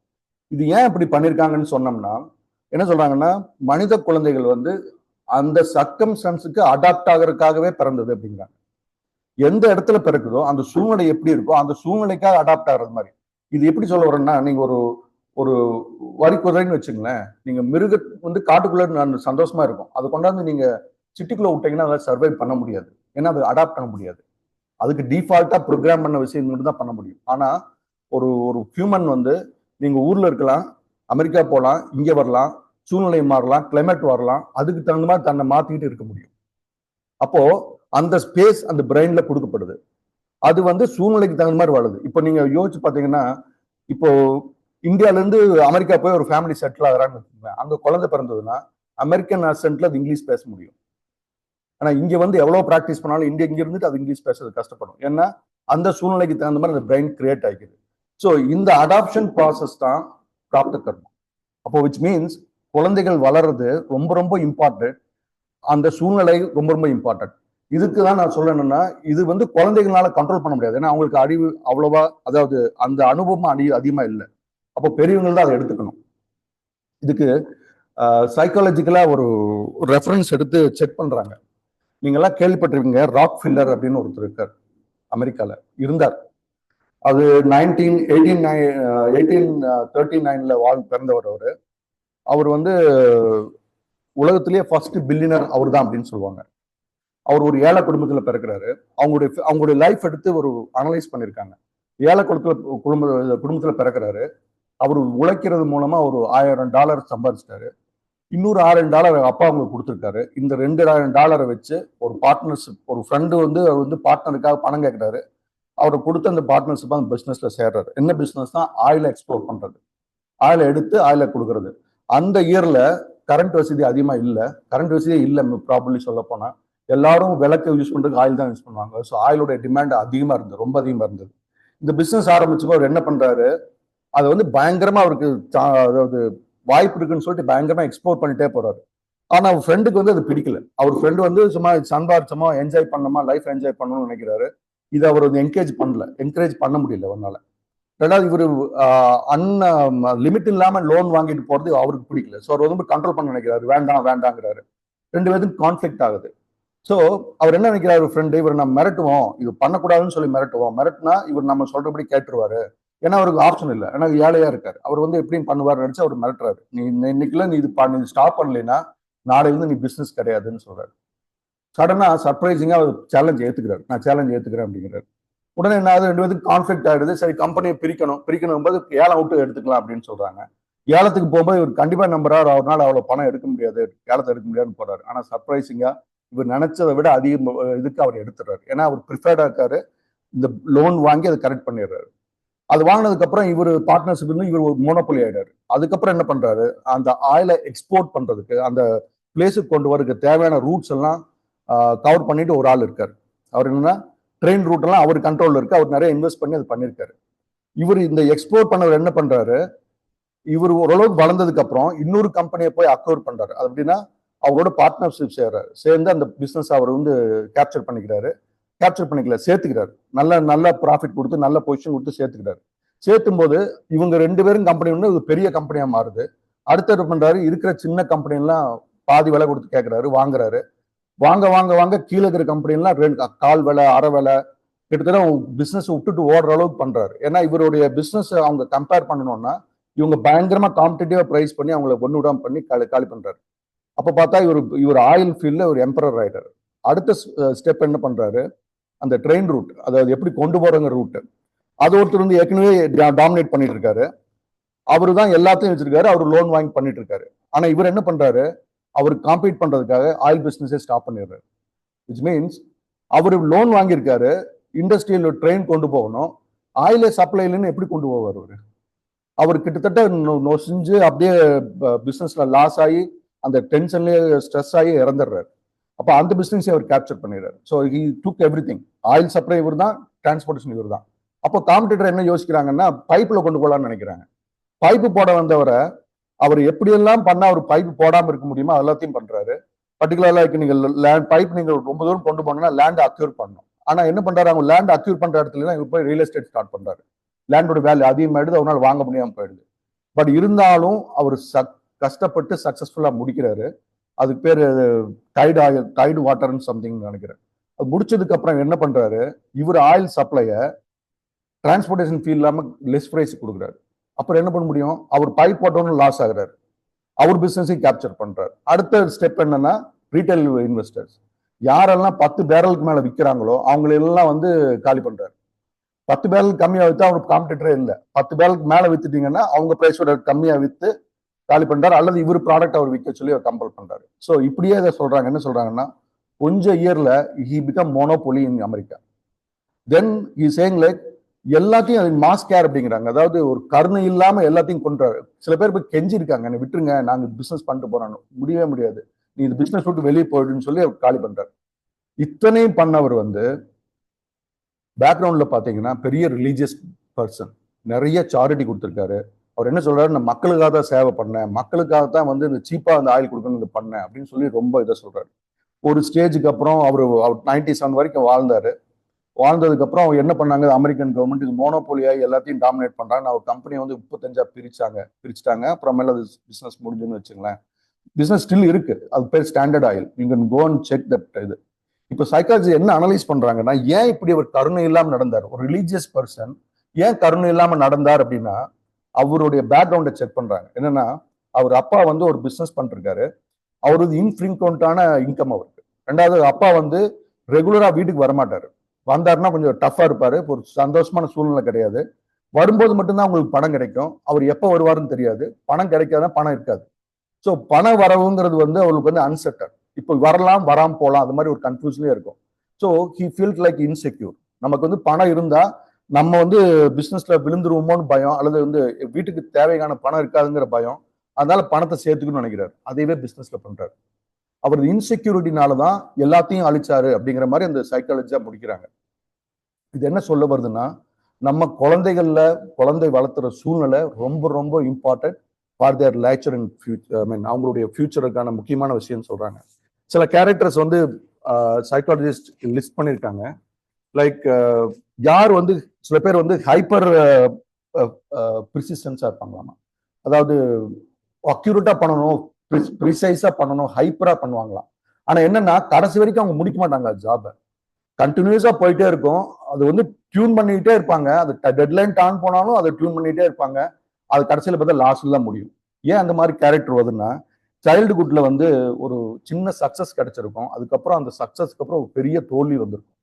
இது ஏன் இப்படி பண்ணிருக்காங்கன்னு சொன்னோம்னா, என்ன சொல்றாங்கன்னா, மனித குழந்தைகள் வந்து அந்த சர்க்கம்ஸ்டன்ஸுக்கு அடாப்ட் ஆகிறதுக்காகவே பிறந்தது அப்படிங்கிறாங்க. எந்த இடத்துல பிறக்குதோ அந்த சூழ்நிலை எப்படி இருக்கோ அந்த சூழ்நிலைக்காக அடாப்ட் ஆகிறது மாதிரி. இது எப்படி சொல்ல வரேன்னா, நீங்க ஒரு ஒரு வரி குதிரைன்னு வச்சுங்களேன், நீங்க மிருக வந்து காட்டுக்குள்ள சந்தோஷமா இருக்கும், அதை கொண்டாந்து நீங்க சிட்டிக்குள்ள விட்டீங்கன்னா அதை சர்வைவ் பண்ண முடியாது. ஏன்னா அது அடாப்ட் பண்ண முடியாது. அதுக்கு டிஃபால்ட்டா ப்ரோக்ராம் பண்ண விஷயம் மட்டும் தான் பண்ண முடியும். ஆனா ஒரு ஒரு ஹியூமன் வந்து நீங்க ஊர்ல இருக்கலாம், அமெரிக்கா போகலாம், இங்க வரலாம், சூழ்நிலை மாறலாம், கிளைமேட் வரலாம், அதுக்கு தகுந்த மாதிரி தன்னை மாத்திக்கிட்டு இருக்க முடியும். அப்போ அந்த ஸ்பேஸ் அந்த பிரெயின்ல கொடுக்கப்படுது. அது வந்து சூழ்நிலைக்கு தகுந்த மாதிரி வருது. இப்போ நீங்க யோசிச்சு பாத்தீங்கன்னா, இப்போ இந்தியால இருந்து அமெரிக்கா போய் ஒரு ஃபேமிலி செட்டில் ஆகிறான்னு வச்சுக்கோங்க, அங்க குழந்தை பிறந்ததுன்னா அமெரிக்கன் ஆக்சென்ட்ல அது இங்கிலீஷ் பேச முடியும். ஆனா இங்க வந்து எவ்வளவு பிராக்டிஸ் பண்ணாலும் இங்க இருந்துட்டு அது இங்கிலீஷ் பேசுறது கஷ்டப்படும். ஏன்னா அந்த சூழ்நிலைக்கு தகுந்த மாதிரி அந்த பிரெயின் கிரியேட் ஆகிக்குது. ஸோ இந்த அடாப்ஷன் ப்ராசஸ் தான் பிராப்த கர்மம். அப்போ விச் மீன்ஸ் குழந்தைகள் வளர்றது ரொம்ப ரொம்ப இம்பார்ட்டன்ட், அந்த சூழ்நிலை ரொம்ப ரொம்ப இம்பார்ட்டன்ட். இதுக்கு தான் நான் சொல்லணும்னா, இது வந்து குழந்தைகளால கண்ட்ரோல் பண்ண முடியாது. ஏன்னா அவங்களுக்கு அறிவு அவ்வளவா, அதாவது அந்த அனுபவம் அதிகமா இல்லை. அப்போ பெரியவங்க தான் அதை எடுத்துக்கணும். இதுக்கு சைக்காலஜிக்கலா ஒரு ரெஃபரன்ஸ் எடுத்து செக் பண்றாங்க. நீங்க எல்லாம் கேள்விப்பட்டிருக்கீங்க, ராக் ஃபில்லர் அப்படின்னு ஒருத்தர் இருக்கார், அமெரிக்கால இருந்தார். அது 1839 பிறந்தவர். அவர் வந்து உலகத்திலேயே ஃபர்ஸ்ட் பில்லியனர் அவர் தான் அப்படின்னு சொல்லுவாங்க. அவர் ஒரு ஏழை குடும்பத்துல பிறக்கிறாரு. அவங்களுடைய லைஃப் எடுத்து ஒரு அனலைஸ் பண்ணிருக்காங்க. ஏழை குடும்பத்துல பிறக்கிறாரு. அவர் உழைக்கிறது மூலமா ஒரு $1000 சம்பாதிச்சிட்டாரு. இன்னொரு $1000 அப்பா அவங்களுக்கு கொடுத்துருக்காரு. இந்த $2000 வச்சு ஒரு பார்ட்னர்ஷிப், ஒரு ஃப்ரெண்டு வந்து பார்ட்னருக்காக பணம் கேட்கிறாரு. அவருக்கு கொடுத்த அந்த பார்ட்னர்ஷிப் அந்த பிசினஸ்ல சேர்றாரு. என்ன பிசினஸ் தான்? ஆயில எக்ஸ்போர்ட் பண்றது. ஆயில எடுத்து ஆயில கொடுக்கறது. அந்த இயர்ல கரண்ட் வசதி அதிகமா இல்ல. கரண்ட் வசதியே இல்ல ப்ராபர்லி சொல்ல போனா. எல்லாரும் விளக்கு யூஸ் பண்றதுக்கு ஆயில் தான் யூஸ் பண்ணுவாங்க. ஸோ ஆயிலோட டிமாண்ட் அதிகமா இருந்தது, ரொம்ப அதிகமா இருந்தது. இந்த பிசினஸ் ஆரம்பிச்சப்போ அவர் என்ன பண்றாரு, அதை வந்து பயங்கரமா அவருக்கு அதாவது வாய்ப்பு இருக்குன்னு சொல்லிட்டு பயங்கரமா எக்ஸ்போர்ட் பண்ணிட்டே போறாரு. ஆனா அவர் ஃப்ரெண்டுக்கு வந்து அது பிடிக்கல. அவர் ஃப்ரெண்டு வந்து சும்மா சம்பாரிச்சமா என்ஜாய் பண்ணணுமா, லைஃப் என்ஜாய் பண்ணணும்னு நினைக்கிறாரு. இதை அவர் வந்து என்கரேஜ் பண்ண முடியல அவனால. ரெண்டாவது இவரு லிமிட் இல்லாம லோன் வாங்கிட்டு போறது அவருக்கு பிடிக்கல. ஸோ அவர் வந்து கண்ட்ரோல் பண்ண நினைக்கிறாரு. வேண்டாம் வேண்டாங்கிறாரு. ரெண்டு பேருக்கும் கான்ஃபிளிக்ட் ஆகுது. ஸோ அவர் என்ன நினைக்கிறாரு, ஃப்ரெண்டு இவர் நம்ம மிரட்டுவோம், இது பண்ணக்கூடாதுன்னு சொல்லி மிரட்டுவோம். மிரட்டினா இவர் நம்ம சொல்றபடி கேட்டுருவாரு. ஏன்னா அவருக்கு ஆப்ஷன் இல்லை, ஏன்னா ஏழையா இருக்காரு. அவர் வந்து எப்படியும் பண்ணுவார் நினைச்சு அவர் மிரட்டுறாரு. நீ இன்னைக்குல நீ இது ஸ்டாப் பண்ணலைன்னா நாளையிலிருந்து நீ பிசினஸ் கிடையாதுன்னு சொல்றாரு. சடனா சர்ப்ரைசிங்கா அவர் சேலஞ்ச் ஏத்துக்கிறாரு. நான் சேலஞ்ச் ஏத்துக்கிறேன் அப்படிங்கிறாரு. உடனே என்ன ஆகுது, ரெண்டு பேருக்கு கான்ஃபிளிக்ட் ஆயிடுது. சரி கம்பெனியை பிரிக்கணும் போது ஏலம் விட்டு எடுத்துக்கலாம் அப்படின்னு சொல்றாங்க. ஏலத்துக்கு போகும்போது இவர் கண்டிப்பா நம்புறாரு, அவரால் அவ்வளவு பணம் எடுக்க முடியாது, ஏலத்தை எடுக்க முடியாதுன்னு போறாரு. ஆனா சர்ப்ரைசிங்கா இவர் நினைச்சதை விட அதிக இதுக்கு அவர் எடுத்துறாரு. ஏன்னா அவர் ப்ரிஃபர்டா இருக்காரு. இந்த லோன் வாங்கி அதை கரெக்ட் பண்ணிடுறாரு. அது வாங்கினதுக்கு அப்புறம் இவர் பார்ட்னர்ஷிப் இருந்து இவர் ஒரு மோனோபொலி ஆயிடாரு. அதுக்கப்புறம் என்ன பண்றாரு, அந்த ஆயிலை எக்ஸ்போர்ட் பண்றதுக்கு அந்த பிளேஸுக்கு கொண்டு வரதுக்கு தேவையான ரூட்ஸ் எல்லாம் கவர் பண்ணிட்டு ஒரு ஆள் இருக்காரு. அவர் என்னன்னா ட்ரெயின் ரூட் எல்லாம் அவர் கண்ட்ரோல்ல இருக்கு. அவர் நிறைய இன்வெஸ்ட் பண்ணி அது பண்ணிருக்காரு. இவர் இந்த எக்ஸ்போர்ட் பண்ணவர் என்ன பண்றாரு, இவர் ஓரளவுக்கு வளர்ந்ததுக்கு அப்புறம் இன்னொரு கம்பெனியை போய் அக்வயர் பண்றாரு. அது அப்படின்னா அவரோட பார்ட்னர்ஷிப் சேர்ந்து அந்த பிசினஸ் அவர் வந்து கேப்சர் பண்ணிக்கல, சேர்த்துக்கிறாரு. நல்ல ப்ராஃபிட் கொடுத்து நல்ல பொசிஷன் கொடுத்து சேர்த்துக்கிறாரு. சேர்த்தும் போது இவங்க ரெண்டு பேரும் கம்பெனி வந்து ஒரு பெரிய கம்பெனியா மாறுது. அடுத்து என்ன பண்றாரு, இருக்கிற சின்ன கம்பெனி எல்லாம் பாதி விலை கொடுத்து கேட்கிறாரு, வாங்குறாரு. வாங்க கீழே இருக்கிற கம்பெனி எல்லாம் கால் விலை அரை விலை கிட்டத்தட்ட பிசினஸ் விட்டுட்டு ஓடுற அளவுக்கு பண்றாரு. ஏன்னா இவருடைய பிசினஸ் அவங்க கம்பேர் பண்ணணும்னா இவங்க பயங்கரமா காம்படிட்டிவா பிரைஸ் பண்ணி அவங்களை ஒண்ணு விடாம பண்ணி காலி பண்றாரு. அப்ப பார்த்தா இவர் ஆயில் ஃபீல்ட்ல ஒரு எம்பரர் ஆயிட்டாரு. அடுத்த ஸ்டெப் என்ன பண்றாரு, அந்த ட்ரெயின் ரூட், அதாவது எப்படி கொண்டு போறங்க ரூட், அது ஒருத்தர் வந்து ஏற்கனவே டாமினேட் பண்ணிட்டு இருக்காரு. அவரு தான் எல்லாத்தையும் வச்சிருக்காரு. அவர் லோன் வாங்கி பண்ணிட்டு இருக்காரு. ஆனா இவர் என்ன பண்றாரு, அவர் காம்பீட் பண்றதுக்காக ஆயில் பிசினஸே ஸ்டாப் பண்ணிடுறாரு. விச் மீன்ஸ் அவர் லோன் வாங்கியிருக்காரு, இண்டஸ்ட்ரியல் ட்ரெயின் கொண்டு போகணும், ஆயில சப்ளைலன்னு எப்படி கொண்டு போவார் அவர் கிட்டத்தட்ட நொசிஞ்சு அப்படியே பிசினஸ்ல லாஸ் ஆகி அந்த டென்ஷன்லயே ஸ்ட்ரெஸ் ஆகி இறந்துடுறாரு. அப்ப அந்த பிசினஸ் அவர் கேப்சர் பண்ணிடுறாரு. So he took every thing. Oil supply இவர் தான், டிரான்ஸ்போர்டேஷன் இவர் தான். அப்போ காம்படிட்டர் என்ன யோசிக்கிறாங்கன்னா பைப்ல கொண்டு போகலான்னு நினைக்கிறாங்க. பைப்பு போட வந்தவரை அவர் எப்படியெல்லாம் பண்ணா அவர் பைப் போடாம இருக்க முடியுமோ எல்லாத்தையும் பண்றாரு. பர்டிகுலரா நீங்க பைப் நீங்க ரொம்ப தூரம் கொண்டு போனீங்கன்னா லேண்ட் அக்யூர் பண்ணணும். ஆனா என்ன பண்றாரு, அவங்க லேண்ட் அக்யூர் பண்ற இடத்துல தான் இவர் போய் ரியல் எஸ்டேட் ஸ்டார்ட் பண்றாரு. லேண்டோட வேல்யூ அதிகமாயிடுது, அவரால் வாங்க முடியாம போயிடுது. பட் இருந்தாலும் அவர் கஷ்டப்பட்டு சக்சஸ்ஃபுல்லா முடிக்கிறாரு. அதுக்கு பேர் டைடு வாட்டர்னு சம்திங் நினைக்கிறேன். அது முடிச்சதுக்கு அப்புறம் என்ன பண்றாரு, இவர் ஆயில் சப்ளைய டிரான்ஸ்போர்டேஷன் ஃபீல் இல்லாம லெஸ் பிரைஸ் கொடுக்குறாரு. அப்புறம் என்ன பண்ண முடியும், அவர் பைப் போட்டோன்னு லாஸ் ஆகுறாரு. அவர் பிசினஸையும் கேப்சர் பண்றாரு. அடுத்த ஸ்டெப் என்னன்னா ரீட்டைல் இன்வெஸ்டர்ஸ். யாரெல்லாம் 10 பேரலுக்கு மேல விற்கிறாங்களோ அவங்களெல்லாம் வந்து காலி பண்றாரு. 10 பேரல் கம்மியா வித்தா அவருக்கு காம்படிட்டரே இல்லை. 10 பேரலுக்கு மேல வித்துட்டீங்கன்னா அவங்க பிரைஸோட கம்மியா வித்து காலி பண்றாரு, அல்லது இவர் ப்ராடக்ட் அவர் விற்க சொல்லி அவர் கம்பல் பண்றாரு. ஸோ இப்படியே இதை சொல்றாங்க. என்ன சொல்றாங்கன்னா கொஞ்சம் இயர்ல he become monopoly in America. Then he saying like எல்லாத்தையும் அது மாஸ் கேர் அப்படிங்கிறாங்க. அதாவது ஒரு கருணை இல்லாம எல்லாத்தையும் கொண்டாரு. சில பேர் போய் கெஞ்சி இருக்காங்க, என்ன விட்டுருங்க, நாங்க பிசினஸ் பண்ணிட்டு போறோம். முடியவே முடியாது, நீ இந்த பிசினஸ் விட்டு வெளியே போயிடுன்னு சொல்லி அவர் காலி பண்றாரு. இத்தனையும் பண்ணவர் வந்து பேக்ரவுண்ட்ல பாத்தீங்கன்னா பெரிய ரிலீஜியஸ் பர்சன், நிறைய சாரிட்டி கொடுத்துருக்காரு. அவர் என்ன சொல்றாரு, நான் மக்களுக்காக தான் சேவை பண்ணேன், மக்களுக்காக தான் வந்து இந்த சீப்பா அந்த ஆயில் கொடுக்கணும் இது பண்ணேன் அப்படின்னு சொல்லி ரொம்ப இதை சொல்றாரு. ஒரு ஸ்டேஜுக்கு அப்புறம் அவர் 97 வரைக்கும் வாழ்ந்ததுக்கு அப்புறம் அவங்க என்ன பண்ணாங்க, அமெரிக்கன் கவர்மெண்ட் இது மோனோபோலியாகி எல்லாத்தையும் டாமினேட் பண்றாங்க. அவர் கம்பெனியை வந்து 35 பிரிச்சுட்டாங்க. அப்புறமேல அது பிசினஸ் முடிஞ்சுன்னு வச்சுங்களேன். பிசினஸ் ஸ்டில் இருக்கு, அது பேர் ஸ்டாண்டர்ட் ஆயில். நீங்க கோ அண்ட் செக் தட். இது இப்போ சைக்காலஜி என்ன அனலைஸ் பண்றாங்கன்னா, ஏன் இப்படி அவர் கருணை இல்லாம நடந்தார், ஒரு ரிலீஜியஸ் பர்சன் ஏன் கருணை இல்லாம நடந்தார் அப்படின்னா அவருடைய பேக்ரவுண்டை செக் பண்றாங்க. என்னன்னா அவர் அப்பா வந்து ஒரு பிசினஸ் பண்ணிருக்காரு. அவரது இன்ஃப்ரீக்வெண்டான இன்கம் அவருக்கு. ரெண்டாவது அப்பா வந்து ரெகுலரா வீட்டுக்கு வரமாட்டாரு. வந்தாருன்னா கொஞ்சம் டஃபா இருப்பாரு, ஒரு சந்தோஷமான சூழ்நிலை கிடையாது. வரும்போது மட்டும்தான் உங்களுக்கு பணம் கிடைக்கும். அவர் எப்போ வருவாருன்னு தெரியாது. பணம் கிடைக்காதான் பணம் இருக்காது. ஸோ பண வரவுங்கிறது வந்து அவங்களுக்கு வந்து அன்சர்டன். இப்போ வரலாம் வராம போகலாம், அது மாதிரி ஒரு கன்ஃபியூஷனே இருக்கும். So he field like insecure. நமக்கு வந்து பணம் இருந்தா நம்ம வந்து பிசினஸ்ல விழுந்துருவோமோன்னு பயம், அல்லது வந்து வீட்டுக்கு தேவையான பணம் இருக்காதுங்கிற பயம், அதனால பணத்தை சேர்த்துக்கணும்னு நினைக்கிறாரு. அதையவே பிசினஸ்ல பண்றாரு. அவரது இன்செக்யூரிட்டினால தான் எல்லாத்தையும் அழிச்சாரு அப்படிங்கிற மாதிரி அந்த சைக்காலஜியா முடிக்கிறாங்க. இது என்ன சொல்ல வருதுன்னா, நம்ம குழந்தை வளர்த்துற சூழ்நிலை ரொம்ப ரொம்ப important for their lecture and future. I mean அவங்களுடைய ஃபியூச்சருக்கான முக்கியமான விஷயம் சொல்றாங்க. சில கேரக்டர்ஸ் வந்து சைக்காலஜிஸ்ட் லிஸ்ட் பண்ணியிருக்காங்க. லைக் யார் வந்து சில பேர் வந்து ஹைப்பர் ப்ரிசிஸ்டன்ஸா இருப்பாங்களாமா. அதாவது அக்யூரேட்டா பண்ணணும், ப்ரிசைஸா பண்ணணும், ஹைப்பரா பண்ணுவாங்களாம். ஆனா என்னன்னா கடைசி வரைக்கும் அவங்க முடிக்க மாட்டாங்க ஜாபை. கண்டினியூஸா போயிட்டே இருக்கும். அது வந்து டியூன் பண்ணிக்கிட்டே இருப்பாங்க. அது டெட்லைன் டான் போனாலும் அதை டியூன் பண்ணிட்டே இருப்பாங்க. அது கடைசியில் பார்த்தா லாஸ்ட்ல தான் முடியும். ஏன் அந்த மாதிரி கேரக்டர் வருதுன்னா, சைல்டுஹுட்ல வந்து ஒரு சின்ன சக்சஸ் கிடைச்சிருக்கும். அதுக்கப்புறம் அந்த சக்சஸ்க்கு அப்புறம் ஒரு பெரிய தோல்வி வந்திருக்கும்.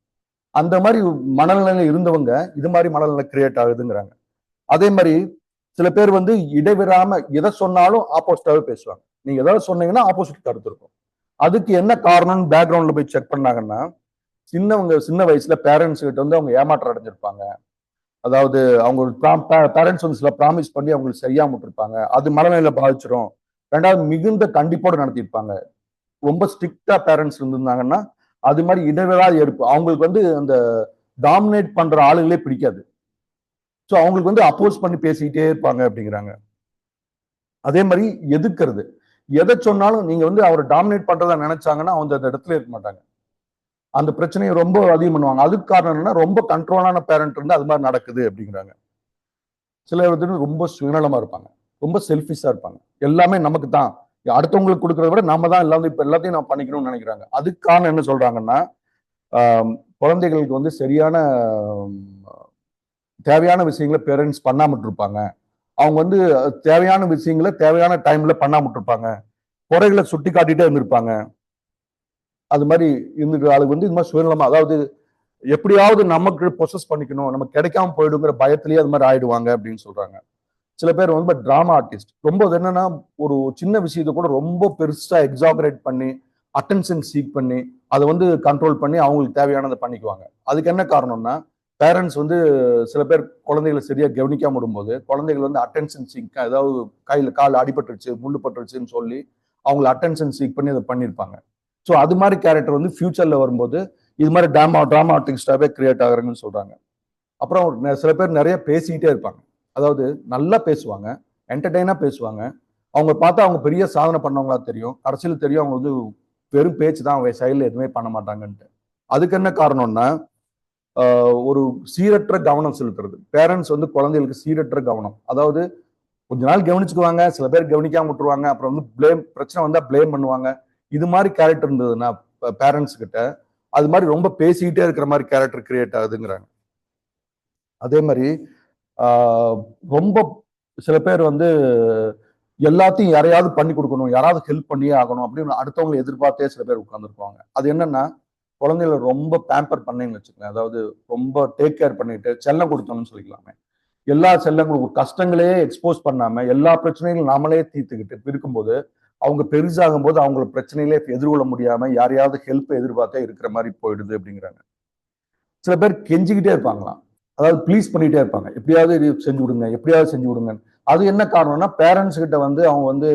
அந்த மாதிரி மனநிலையில இருந்தவங்க இது மாதிரி மனநிலை கிரியேட் ஆகுதுங்கிறாங்க. அதே மாதிரி சில பேர் வந்து இடைவிடாம எதை சொன்னாலும் ஆப்போசிட்டாவே பேசுவாங்க. நீங்க ஏதாவது சொன்னீங்கன்னா ஆப்போசிட் கருத்து இருக்கும். அதுக்கு என்ன காரணம் பேக்ரவுண்ட்ல போய் செக் பண்ணாங்கன்னா, சின்ன வயசுல பேரண்ட்ஸ் கிட்ட வந்து அவங்க ஏமாற்றம் அடைஞ்சிருப்பாங்க. அதாவது அவங்க பேரண்ட்ஸ் வந்து சில ப்ராமிஸ் பண்ணி அவங்களுக்கு செய்யாம விட்டுருப்பாங்க. அது மனநிலையில பாதிச்சிடும். ரெண்டாவது மிகுந்த கண்டிப்போடு நடத்தியிருப்பாங்க. ரொம்ப ஸ்ட்ரிக்டா பேரண்ட்ஸ் இருந்திருந்தாங்கன்னா அது மாதிரி இடைவிடாத எடுப்பு. அவங்களுக்கு வந்து அந்த டாமினேட் பண்ற ஆளுகளே பிடிக்காது. ஸோ அவங்களுக்கு வந்து அப்போஸ் பண்ணி பேசிக்கிட்டே இருப்பாங்க அப்படிங்கிறாங்க. அதே மாதிரி எதிர்க்கிறது. எதை சொன்னாலும் நீங்க வந்து அவரை டாமினேட் பண்றதா நினைச்சாங்கன்னா அவங்க அந்த இடத்துல இருக்க மாட்டாங்க. அந்த பிரச்சனையை ரொம்ப அதிகம் பண்ணுவாங்க. அதுக்கு காரணம் என்னன்னா ரொம்ப கண்ட்ரோலான பேரண்ட் இருந்து அது மாதிரி நடக்குது அப்படிங்கிறாங்க. சில வந்து ரொம்ப சுயநலமா இருப்பாங்க, ரொம்ப செல்ஃபிஷா இருப்பாங்க. எல்லாமே நமக்கு தான், அடுத்தவங்களுக்கு கொடுக்கறத விட நாம தான் இப்ப எல்லாத்தையும் நான் பண்ணிக்கணும்னு நினைக்கிறாங்க. அதுக்கு காரணம் என்ன சொல்றாங்கன்னா, குழந்தைகளுக்கு வந்து சரியான தேவையான விஷயங்களை பேரண்ட்ஸ் பண்ணாம இருப்பாங்க. அவங்க வந்து தேவையான விஷயங்களை தேவையான டைம்ல பண்ணாம இருப்பாங்க. குறைகளை சுட்டி காட்டிட்டே இருந்திருப்பாங்க. அது மாதிரி இருந்துட்டு ஆளுக்கு வந்து இது மாதிரி சுயநலமா, அதாவது எப்படியாவது நமக்கு ப்ரொசஸ் பண்ணிக்கணும், நமக்கு கிடைக்காம போயிடுங்கிற பயத்திலேயே அது மாதிரி ஆயிடுவாங்க அப்படின்னு சொல்றாங்க. சில பேர் வந்து டிராமா ஆர்டிஸ்ட் ரொம்ப என்னன்னா ஒரு சின்ன விஷயத்தை கூட ரொம்ப பெருசா எக்ஸாகரேட் பண்ணி அட்டென்ஷன் சீக் பண்ணி அதை வந்து கண்ட்ரோல் பண்ணி அவங்களுக்கு தேவையானதை பண்ணிக்குவாங்க. அதுக்கு என்ன காரணம்னா, பேரண்ட்ஸ் வந்து சில பேர் குழந்தைகளை சரியா கவனிக்காம விடும்போது குழந்தைகள் வந்து அட்டென்ஷன் சீக், ஏதாவது கையில் கால் அடிபட்டுருச்சு முள்ளு பட்டுருச்சுன்னு சொல்லி அவங்களை அட்டென்ஷன் சீக் பண்ணி அதை பண்ணியிருப்பாங்க. ஸோ அது மாதிரி கேரக்டர் வந்து ஃபியூச்சர்ல வரும்போது இது மாதிரி ட்ராமா ஆர்டிஸ்டாவே கிரியேட் ஆகுறதுன்னு சொல்றாங்க. அப்புறம் சில பேர் நிறைய பேசிக்கிட்டே இருப்பாங்க. அதாவது நல்லா பேசுவாங்க, என்டர்டெயினா பேசுவாங்க. அவங்க பார்த்தா அவங்க பெரிய சாதனை பண்ணவங்களா தெரியும். கடைசியில் தெரியும் அவங்க வந்து வெறும் பேச்சு தான், அவங்க செயலில் எதுவுமே பண்ண மாட்டாங்கன்ட்டு. அதுக்கு என்ன காரணம்னா, ஒரு சீரற்ற கவனம் செலுத்துறது. பேரண்ட்ஸ் வந்து குழந்தைகளுக்கு சீரற்ற கவனம். அதாவது கொஞ்ச நாள் கவனிச்சுக்குவாங்க, சில பேர் கவனிக்காம விட்டுருவாங்க, அப்புறம் வந்து பிரச்சனை வந்தா பிளேம் பண்ணுவாங்க. இது மாதிரி கேரக்டர் இருந்ததுன்னா பேரண்ட்ஸ் கிட்ட, அது மாதிரி ரொம்ப பேசிக்கிட்டே இருக்கிற மாதிரி கேரக்டர் கிரியேட் ஆகுதுங்கிறாங்க. அதே மாதிரி ரொம்ப சில பேர் வந்து எல்லாத்தையும் யாரையாவது பண்ணி கொடுக்கணும், யாராவது ஹெல்ப் பண்ணியே ஆகணும் அப்படின்னு அடுத்தவங்களை எதிர்பார்த்தே சில பேர் உட்கார்ந்துருப்பாங்க. அது என்னன்னா, குழந்தைகளை ரொம்ப பேம்பர் பண்ணீங்கன்னு வச்சுக்கோங்க, அதாவது ரொம்ப டேக் கேர் பண்ணிட்டு செல்லம் கொடுத்தோம்னு சொல்லிக்கலாமே. எல்லா செல்லங்களும் கஷ்டங்களே எக்ஸ்போஸ் பண்ணாம எல்லா பிரச்சனைகளும் நாமளே தீர்த்துக்கிட்டு இருக்கும்போது அவங்க பெருசாகும் போது அவங்கள பிரச்சனையிலே எதிர்கொள்ள முடியாம யாரையாவது ஹெல்ப் எதிர்பார்த்தே இருக்கிற மாதிரி போயிடுது அப்படிங்கிறாங்க. சில பேர் கெஞ்சிக்கிட்டே இருப்பாங்களாம், அதாவது ப்ளீஸ் பண்ணிட்டே இருப்பாங்க, எப்படியாவது இது செஞ்சு விடுங்க, எப்படியாவது செஞ்சு விடுங்க. அது என்ன காரணம்னா, பேரண்ட்ஸ் கிட்ட வந்து அவங்க வந்து